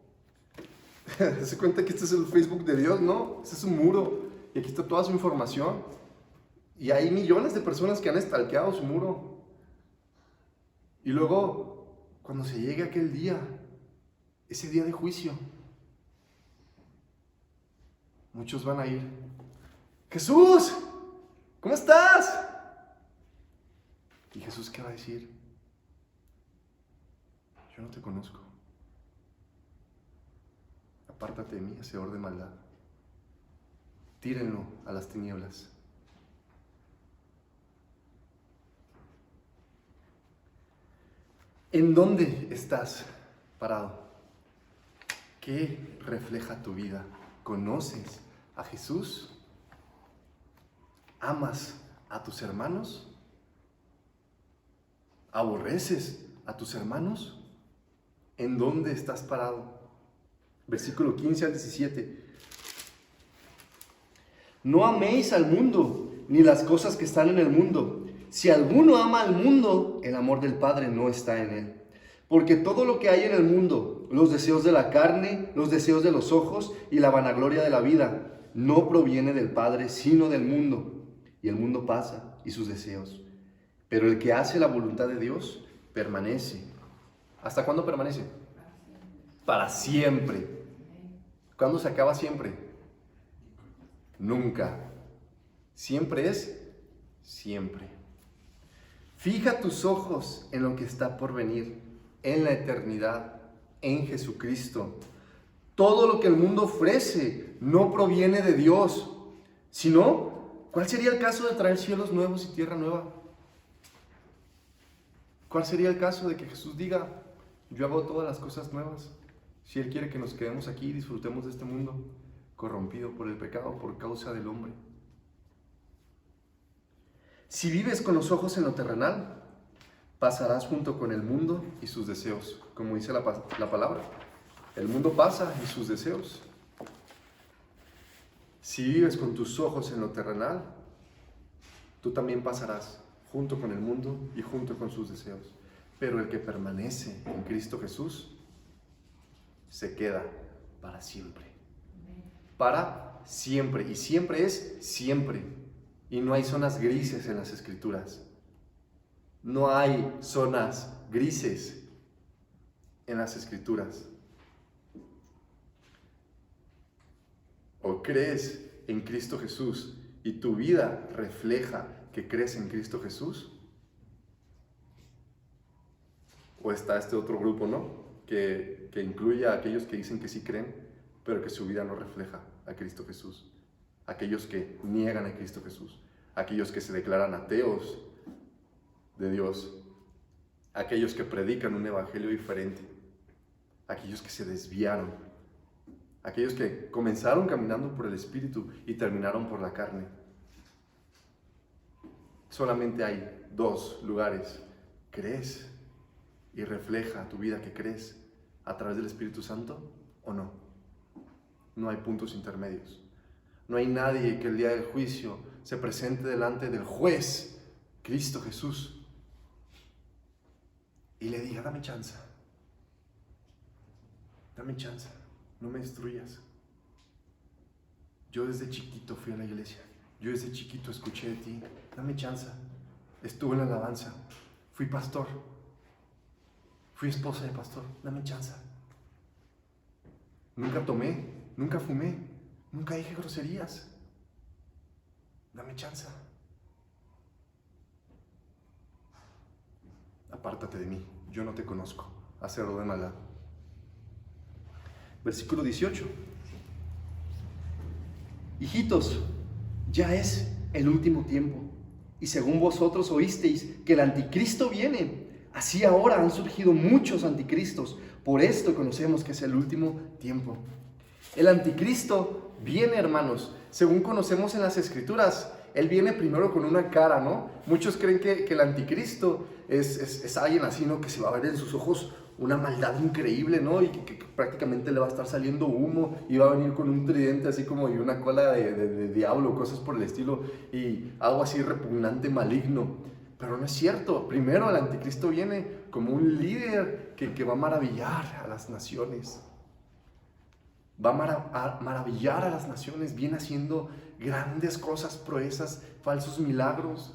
Se cuenta que este es el Facebook de Dios, ¿no? Este es un muro y aquí está toda su información. Y hay millones de personas que han stalkeado su muro. Y luego, cuando se llegue aquel día, ese día de juicio, muchos van a ir, Jesús, ¿cómo estás? ¿Y Jesús qué va a decir? Yo no te conozco. Apártate de mí, hacedor de maldad. Tírenlo a las tinieblas. ¿En dónde estás parado? ¿Qué refleja tu vida? ¿Conoces a Jesús? ¿Amas a tus hermanos? ¿Aborreces a tus hermanos? ¿En dónde estás parado? Versículo 15 al 17. No améis al mundo, ni las cosas que están en el mundo. Si alguno ama al mundo, el amor del Padre no está en él. Porque todo lo que hay en el mundo, los deseos de la carne, los deseos de los ojos y la vanagloria de la vida, no proviene del Padre, sino del mundo. Y el mundo pasa, y sus deseos. Pero el que hace la voluntad de Dios, permanece. ¿Hasta cuándo permanece? Para siempre. ¿Cuándo se acaba siempre? Nunca. Siempre es siempre. Fija tus ojos en lo que está por venir, en la eternidad, en Jesucristo. Todo lo que el mundo ofrece no proviene de Dios, Si no, ¿cuál sería el caso de traer cielos nuevos y tierra nueva? ¿Cuál sería el caso de que Jesús diga, yo hago todas las cosas nuevas? Si Él quiere que nos quedemos aquí y disfrutemos de este mundo corrompido por el pecado, por causa del hombre. Si vives con los ojos en lo terrenal, pasarás junto con el mundo y sus deseos, como dice la palabra. El mundo pasa y sus deseos. Si vives con tus ojos en lo terrenal, tú también pasarás junto con el mundo y junto con sus deseos. Pero el que permanece en Cristo Jesús se queda para siempre. Para siempre. Y siempre es siempre. Y no hay zonas grises en las Escrituras. No hay zonas grises en las Escrituras. O crees en Cristo Jesús y tu vida refleja que crees en Cristo Jesús, o está este otro grupo, ¿no? Que incluye a aquellos que dicen que sí creen, pero que su vida no refleja a Cristo Jesús. Aquellos que niegan a Cristo Jesús, aquellos que se declaran ateos de Dios, aquellos que predican un evangelio diferente, aquellos que se desviaron, aquellos que comenzaron caminando por el Espíritu y terminaron por la carne. Solamente hay dos lugares. ¿Crees y refleja tu vida que crees a través del Espíritu Santo o no? No hay puntos intermedios. No hay nadie que el día del juicio se presente delante del juez, Cristo Jesús, y le diga, dame chance, no me destruyas. Yo desde chiquito fui a la iglesia, yo desde chiquito escuché de ti, dame chance. Estuve en la alabanza, fui pastor, fui esposa de pastor, dame chance. Nunca tomé, nunca fumé, nunca dije groserías, dame chance. Apártate de mí, yo no te conozco, hacerlo de maldad. Versículo 18. Hijitos, ya es el último tiempo, y según vosotros oísteis que el anticristo viene, así ahora han surgido muchos anticristos. Por esto conocemos que es el último tiempo. El anticristo viene, hermanos, según conocemos en las Escrituras. Él viene primero con una cara, ¿no? Muchos creen que el anticristo es alguien así, ¿no? Que se va a ver en sus ojos una maldad increíble, ¿no? Y que prácticamente le va a estar saliendo humo y va a venir con un tridente así como y una cola de diablo, cosas por el estilo, y algo así repugnante, maligno. Pero no es cierto. Primero el anticristo viene como un líder que va a maravillar a las naciones. Va a maravillar a las naciones, viene haciendo grandes cosas, proezas, falsos milagros.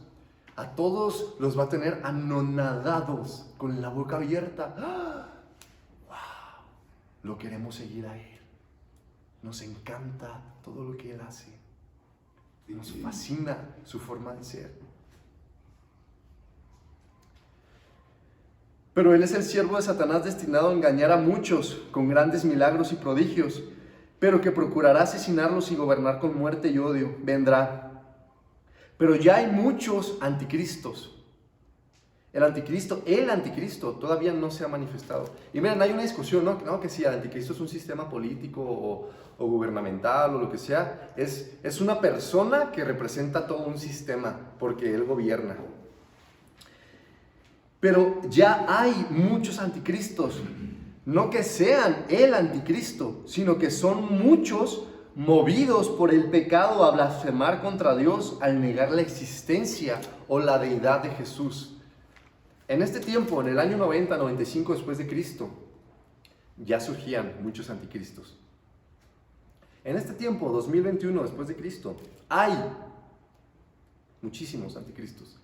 A todos los va a tener anonadados, con la boca abierta. ¡Ah! ¡Wow! Lo queremos seguir a Él. Nos encanta todo lo que Él hace. Nos fascina su forma de ser. Pero Él es el siervo de Satanás destinado a engañar a muchos con grandes milagros y prodigios, pero que procurará asesinarlos y gobernar con muerte y odio. Vendrá. Pero ya hay muchos anticristos. El anticristo todavía no se ha manifestado. Y miren, hay una discusión, ¿no? Que si el anticristo es un sistema político o gubernamental o lo que sea. Es una persona que representa todo un sistema porque él gobierna. Pero ya hay muchos anticristos. No que sean el anticristo, sino que son muchos movidos por el pecado a blasfemar contra Dios al negar la existencia o la deidad de Jesús. En este tiempo, en el año 90, 95 después de Cristo, ya surgían muchos anticristos. En este tiempo, 2021 después de Cristo, hay muchísimos anticristos.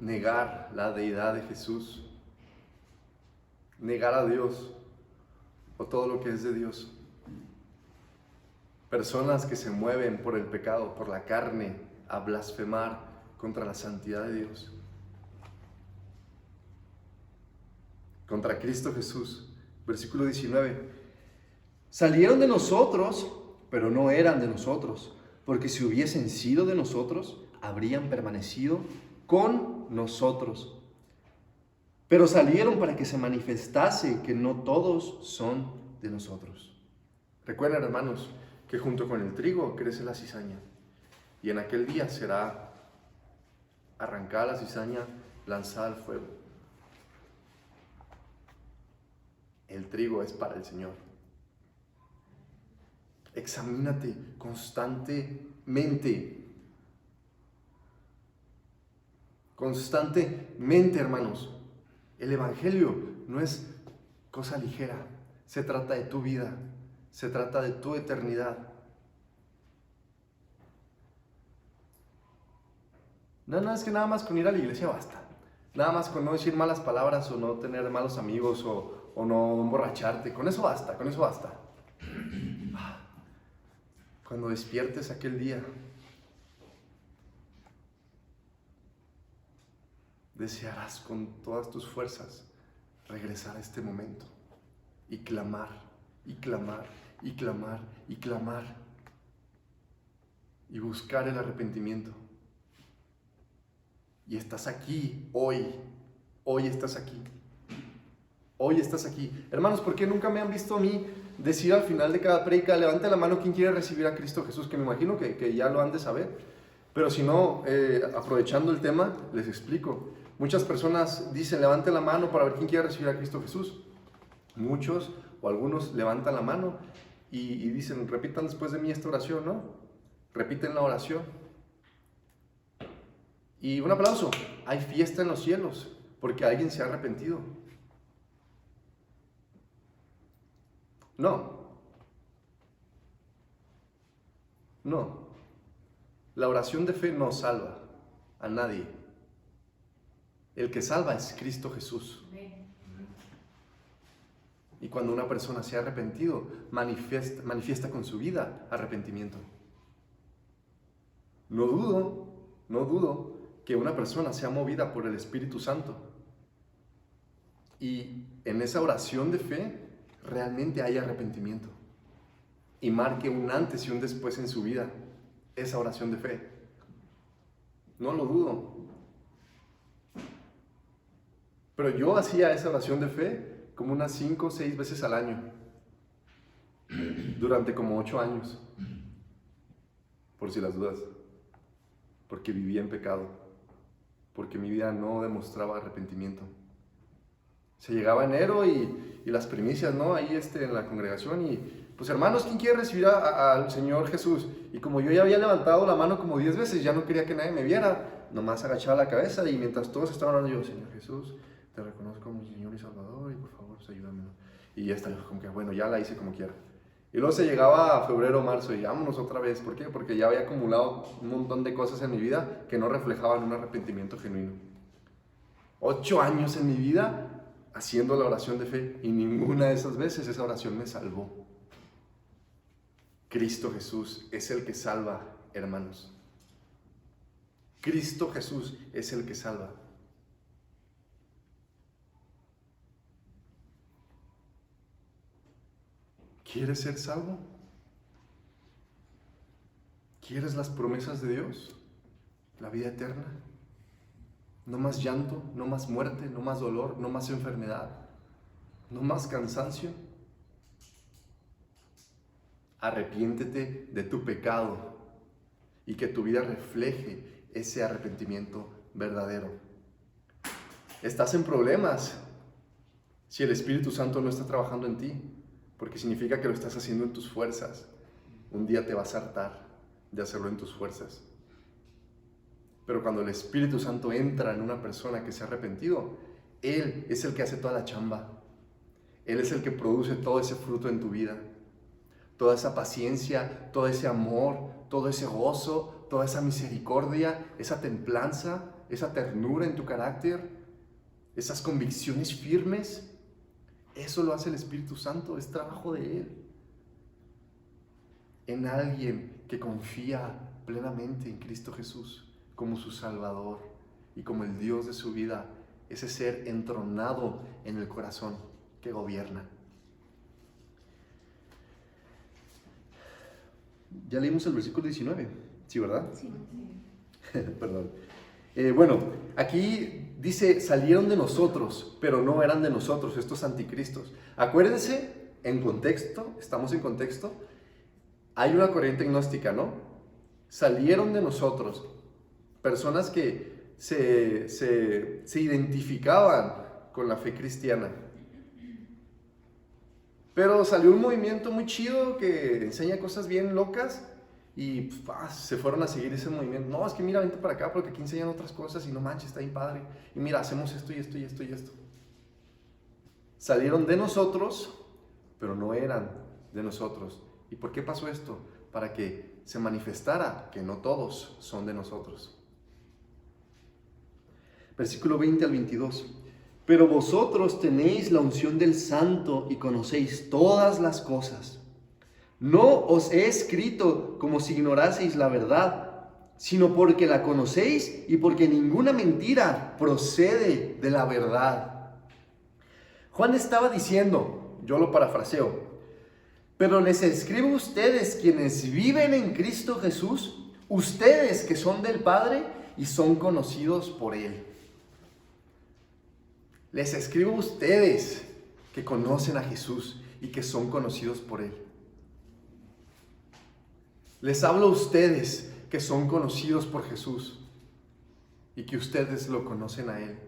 Negar la deidad de Jesús, negar a Dios o todo lo que es de Dios. Personas que se mueven por el pecado, por la carne, a blasfemar contra la santidad de Dios, contra Cristo Jesús, Versículo 19. Salieron de nosotros, pero no eran de nosotros, porque si hubiesen sido de nosotros, habrían permanecido con nosotros. Pero salieron para que se manifestase que no todos son de nosotros. Recuerden, hermanos, que junto con el trigo crece la cizaña, y en aquel día será arrancada la cizaña, lanzada al fuego. El trigo es para el Señor. Examínate constantemente. Constantemente, hermanos. El Evangelio no es cosa ligera. Se trata de tu vida. Se trata de tu eternidad. No, es que nada más con ir a la iglesia basta. Nada más con no decir malas palabras o no tener malos amigos o no emborracharte. Con eso basta, con eso basta. Cuando despiertes aquel día, desearás con todas tus fuerzas regresar a este momento y clamar, y clamar, y clamar, y clamar, y buscar el arrepentimiento. Y estás aquí hoy estás aquí. Hoy estás aquí. Hermanos, ¿por qué nunca me han visto a mí decir al final de cada prédica, levante la mano quien quiere recibir a Cristo Jesús? Que me imagino que ya lo han de saber. Pero si no, aprovechando el tema, les explico. Muchas personas dicen, levante la mano para ver quién quiere recibir a Cristo Jesús. Muchos o algunos levantan la mano y dicen, repitan después de mí esta oración, ¿no? Repiten la oración. Y un aplauso, hay fiesta en los cielos, porque alguien se ha arrepentido. No. La oración de fe no salva a nadie. El que salva es Cristo Jesús. Y cuando una persona se ha arrepentido, manifiesta con su vida arrepentimiento. No dudo que una persona sea movida por el Espíritu Santo. Y en esa oración de fe realmente hay arrepentimiento. Y marque un antes y un después en su vida esa oración de fe. No lo dudo. Pero yo hacía esa oración de fe como unas 5 o 6 veces al año. Durante como 8 años. Por si las dudas. Porque vivía en pecado. Porque mi vida no demostraba arrepentimiento. Se llegaba enero y las primicias, ¿no? Ahí en la congregación y pues hermanos, ¿quién quiere recibir al Señor Jesús? Y como yo ya había levantado la mano como 10 veces, ya no quería que nadie me viera, nomás agachaba la cabeza y mientras todos estaban orando, yo, Señor Jesús, te reconozco como mi Señor y Salvador y por favor, pues, ayúdame. Y ya está, como que bueno, ya la hice como quiera. Y luego se llegaba a febrero, marzo y vámonos otra vez. ¿Por qué? Porque ya había acumulado un montón de cosas en mi vida que no reflejaban un arrepentimiento genuino. 8 años en mi vida haciendo la oración de fe y ninguna de esas veces esa oración me salvó. Cristo Jesús es el que salva, hermanos. Cristo Jesús es el que salva. ¿Quieres ser salvo? ¿Quieres las promesas de Dios? ¿La vida eterna? No más llanto, no más muerte, no más dolor, no más enfermedad, no más cansancio. Arrepiéntete de tu pecado y que tu vida refleje ese arrepentimiento verdadero. Estás en problemas si el Espíritu Santo no está trabajando en ti, porque significa que lo estás haciendo en tus fuerzas. Un día te vas a hartar de hacerlo en tus fuerzas. Pero cuando el Espíritu Santo entra en una persona que se ha arrepentido, Él es el que hace toda la chamba. Él es el que produce todo ese fruto en tu vida. Toda esa paciencia, todo ese amor, todo ese gozo, toda esa misericordia, esa templanza, esa ternura en tu carácter, esas convicciones firmes. Eso lo hace el Espíritu Santo, es trabajo de Él. En alguien que confía plenamente en Cristo Jesús como su Salvador y como el Dios de su vida, ese ser entronado en el corazón que gobierna. Ya leímos el versículo 19, ¿sí, verdad? Sí. Perdón. Bueno, aquí dice, salieron de nosotros, pero no eran de nosotros, estos anticristos. Acuérdense, en contexto, estamos en contexto, hay una corriente gnóstica, ¿no? Salieron de nosotros, personas que se identificaban con la fe cristiana. Pero salió un movimiento muy chido que enseña cosas bien locas y se fueron a seguir ese movimiento. No, es que mira, vente para acá porque aquí enseñan otras cosas y no manches, está bien padre. Y mira, hacemos esto y esto y esto y esto. Salieron de nosotros, pero no eran de nosotros. ¿Y por qué pasó esto? Para que se manifestara que no todos son de nosotros. Versículo 20 al 22. Pero vosotros tenéis la unción del Santo y conocéis todas las cosas. No os he escrito como si ignoraseis la verdad, sino porque la conocéis y porque ninguna mentira procede de la verdad. Juan estaba diciendo, yo lo parafraseo, pero les escribo a ustedes quienes viven en Cristo Jesús, ustedes que son del Padre y son conocidos por Él. Les escribo a ustedes que conocen a Jesús y que son conocidos por Él. Les hablo a ustedes que son conocidos por Jesús y que ustedes lo conocen a Él.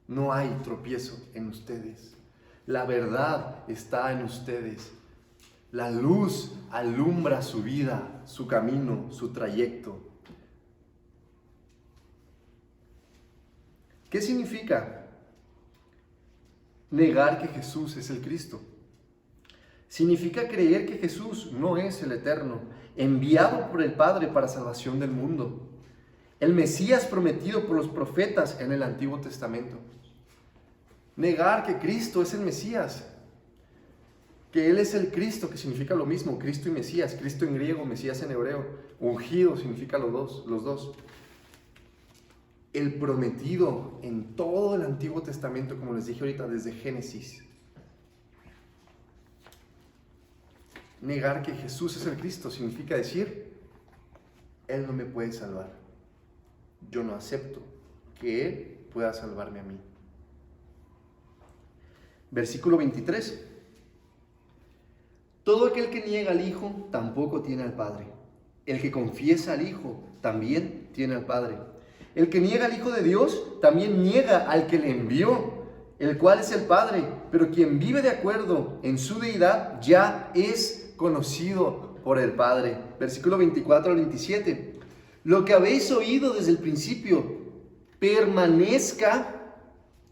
No hay tropiezo en ustedes. La verdad está en ustedes. La luz alumbra su vida, su camino, su trayecto. ¿Qué significa negar que Jesús es el Cristo? Significa creer que Jesús no es el Eterno, enviado por el Padre para salvación del mundo, el Mesías prometido por los profetas en el Antiguo Testamento. Negar que Cristo es el Mesías, que Él es el Cristo, que significa lo mismo, Cristo y Mesías, Cristo en griego, Mesías en hebreo, ungido significa los dos. El prometido en todo el Antiguo Testamento, como les dije ahorita, desde Génesis. Negar que Jesús es el Cristo significa decir, Él no me puede salvar. Yo no acepto que Él pueda salvarme a mí. Versículo 23. Todo aquel que niega al Hijo tampoco tiene al Padre. El que confiesa al Hijo también tiene al Padre. El que niega al Hijo de Dios también niega al que le envió, el cual es el Padre. Pero quien vive de acuerdo en su deidad ya es conocido por el Padre. Versículo 24 al 27. Lo que habéis oído desde el principio permanezca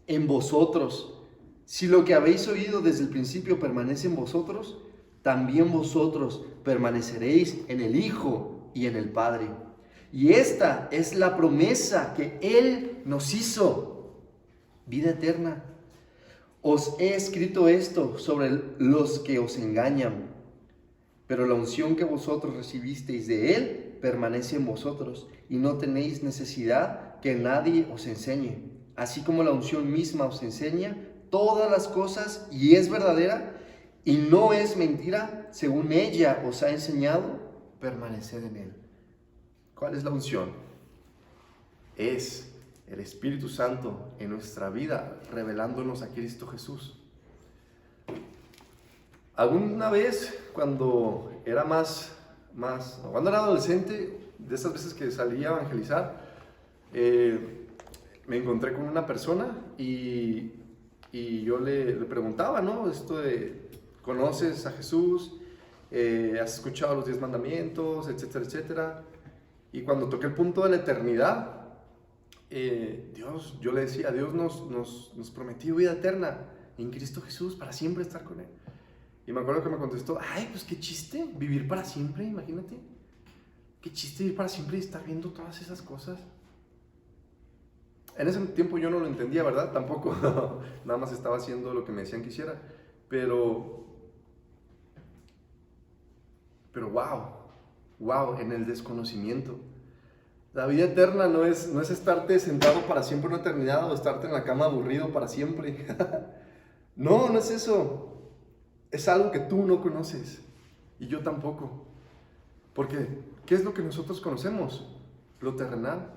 en vosotros. Si lo que habéis oído desde el principio permanece en vosotros, también vosotros permaneceréis en el Hijo y en el Padre. Y esta es la promesa que Él nos hizo, vida eterna. Os he escrito esto sobre los que os engañan, pero la unción que vosotros recibisteis de Él permanece en vosotros, y no tenéis necesidad que nadie os enseñe. Así como la unción misma os enseña todas las cosas y es verdadera y no es mentira, según ella os ha enseñado, permaneced en Él. ¿Cuál es la unción? Es el Espíritu Santo en nuestra vida, revelándonos a Cristo Jesús. Alguna vez, cuando era cuando era adolescente, de esas veces que salía a evangelizar, me encontré con una persona y yo le preguntaba, ¿no? Esto de, ¿conoces a Jesús? ¿Has escuchado los 10 mandamientos? Etcétera, etcétera. Y cuando toqué el punto de la eternidad, yo le decía, Dios nos prometió vida eterna en Cristo Jesús para siempre estar con Él. Y me acuerdo que me contestó, ay, pues qué chiste, vivir para siempre, imagínate. Qué chiste vivir para siempre y estar viendo todas esas cosas. En ese tiempo yo no lo entendía, ¿verdad? Tampoco, nada más estaba haciendo lo que me decían que hiciera. Pero wow, en el desconocimiento. La vida eterna no es estarte sentado para siempre en una eternidad o estarte en la cama aburrido para siempre. No es eso. Es algo que tú no conoces Y yo tampoco. Porque, ¿qué es lo que nosotros conocemos? Lo terrenal.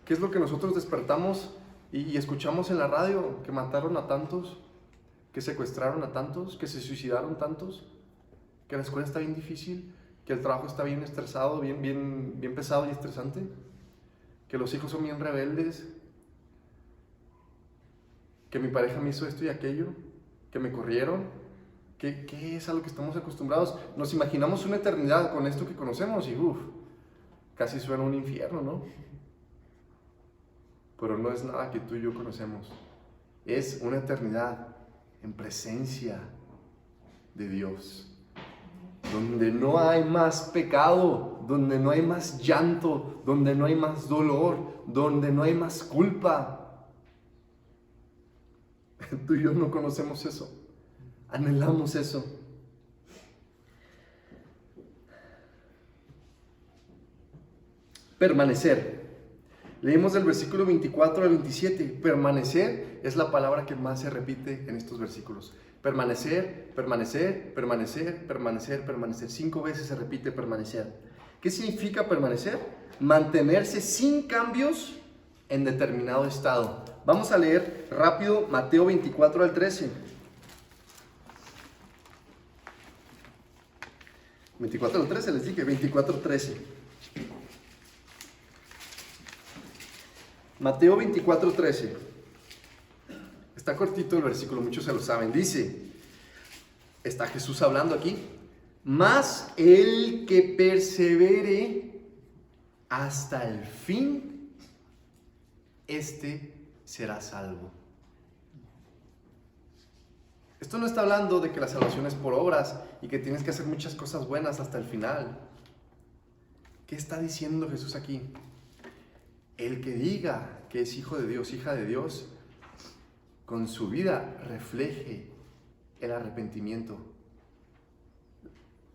¿Qué es lo que nosotros despertamos y escuchamos en la radio? Que mataron a tantos, que secuestraron a tantos, que se suicidaron tantos, que la escuela está bien difícil, que el trabajo está bien estresado, bien pesado y estresante, que los hijos son bien rebeldes, que mi pareja me hizo esto y aquello, que me corrieron. ¿Qué es a lo que estamos acostumbrados? Nos imaginamos una eternidad con esto que conocemos y casi suena un infierno, ¿no? Pero no es nada que tú y yo conocemos. Es una eternidad en presencia de Dios, donde no hay más pecado, donde no hay más llanto, donde no hay más dolor, donde no hay más culpa. Tú y yo no conocemos eso. Anhelamos eso. Permanecer. Leímos del versículo 24 al 27. Permanecer es la palabra que más se repite en estos versículos. Permanecer, permanecer, permanecer, permanecer, permanecer. 5 veces se repite permanecer. ¿Qué significa permanecer? Mantenerse sin cambios en determinado estado. Vamos a leer rápido Mateo 24 al 13. 24 al 13, les dije, 24 al 13. Mateo 24 al 13. Está cortito el versículo, muchos se lo saben. Dice, está Jesús hablando aquí. Mas el que persevere hasta el fin, este será salvo. Esto no está hablando de que la salvación es por obras y que tienes que hacer muchas cosas buenas hasta el final. ¿Qué está diciendo Jesús aquí? El que diga que es hijo de Dios, hija de Dios, con su vida refleje el arrepentimiento,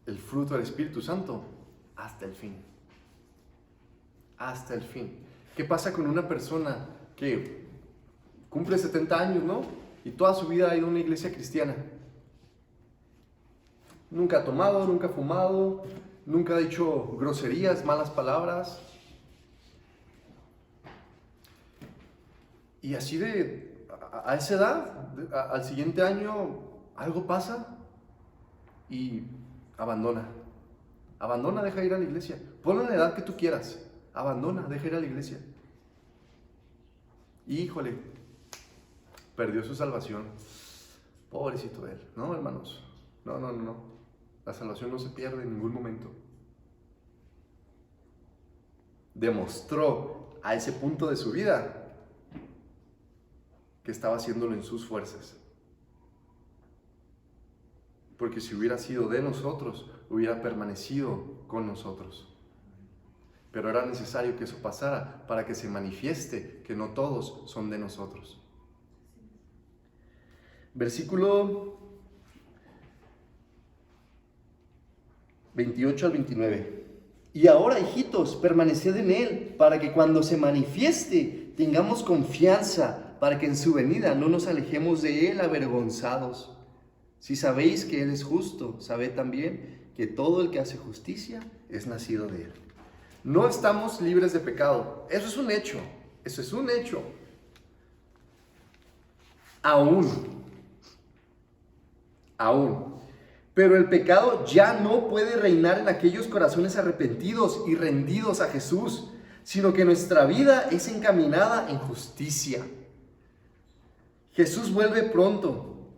el fruto del Espíritu Santo, hasta el fin. Hasta el fin. ¿Qué pasa con una persona que cumple 70 años, ¿no? Y toda su vida ha ido a una iglesia cristiana? Nunca ha tomado, nunca ha fumado, nunca ha dicho groserías, malas palabras. Y así a esa edad, al siguiente año, algo pasa y abandona. Abandona, deja ir a la iglesia. Ponlo en la edad que tú quieras. Abandona, deja ir a la iglesia. Híjole, perdió su salvación. Pobrecito él. No, hermanos. No. La salvación no se pierde en ningún momento. Demostró a ese punto de su vida que estaba haciéndolo en sus fuerzas. Porque si hubiera sido de nosotros, hubiera permanecido con nosotros. Pero era necesario que eso pasara para que se manifieste que no todos son de nosotros. Versículo 28 al 29. Y ahora, hijitos, permaneced en Él, para que cuando se manifieste tengamos confianza, para que en su venida no nos alejemos de Él avergonzados. Si sabéis que Él es justo, sabed también que todo el que hace justicia es nacido de Él. No estamos libres de pecado. Eso es un hecho. Eso es un hecho. Aún. Pero el pecado ya no puede reinar en aquellos corazones arrepentidos y rendidos a Jesús, sino que nuestra vida es encaminada en justicia. Jesús vuelve pronto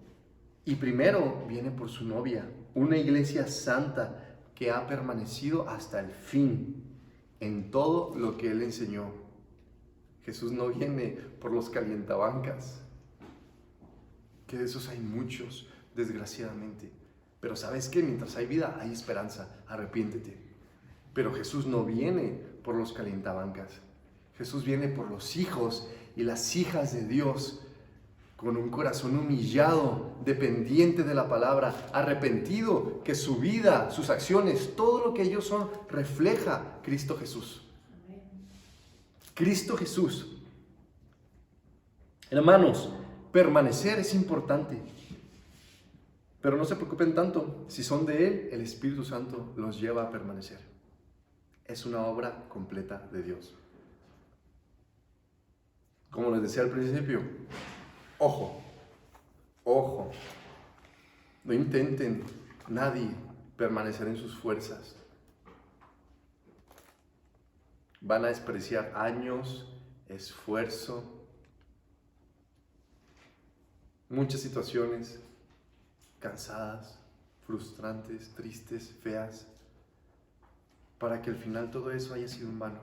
y primero viene por su novia, una iglesia santa que ha permanecido hasta el fin en todo lo que Él enseñó. Jesús no viene por los calientabancas, que de esos hay muchos, desgraciadamente. Pero ¿sabes qué? Mientras hay vida, hay esperanza. Arrepiéntete. Pero Jesús no viene por los calientabancas. Jesús viene por los hijos y las hijas de Dios, con un corazón humillado, dependiente de la palabra, arrepentido, que su vida, sus acciones, todo lo que ellos son, refleja Cristo Jesús. Cristo Jesús. Hermanos, permanecer es importante. Pero no se preocupen tanto, si son de Él, el Espíritu Santo los lleva a permanecer. Es una obra completa de Dios. Como les decía al principio, ojo, no intenten nadie permanecer en sus fuerzas. Van a despreciar años, esfuerzo, muchas situaciones cansadas, frustrantes, tristes, feas, para que al final todo eso haya sido en vano.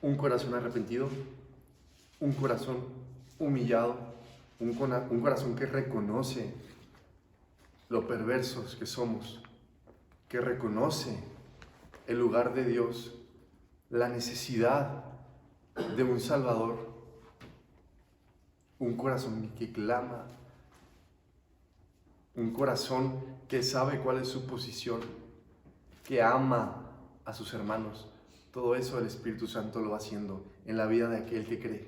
Un corazón arrepentido, un corazón humillado, un corazón que reconoce lo perversos que somos, que reconoce el lugar de Dios, la necesidad de un Salvador, un corazón que clama, un corazón que sabe cuál es su posición, que ama a sus hermanos. Todo eso el Espíritu Santo lo va haciendo en la vida de aquel que cree,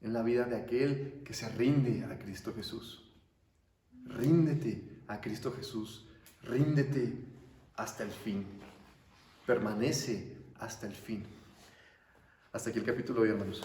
en la vida de aquel que se rinde a Cristo Jesús. Ríndete a Cristo Jesús, ríndete hasta el fin, permanece hasta el fin. Hasta aquí el capítulo de hoy, hermanos.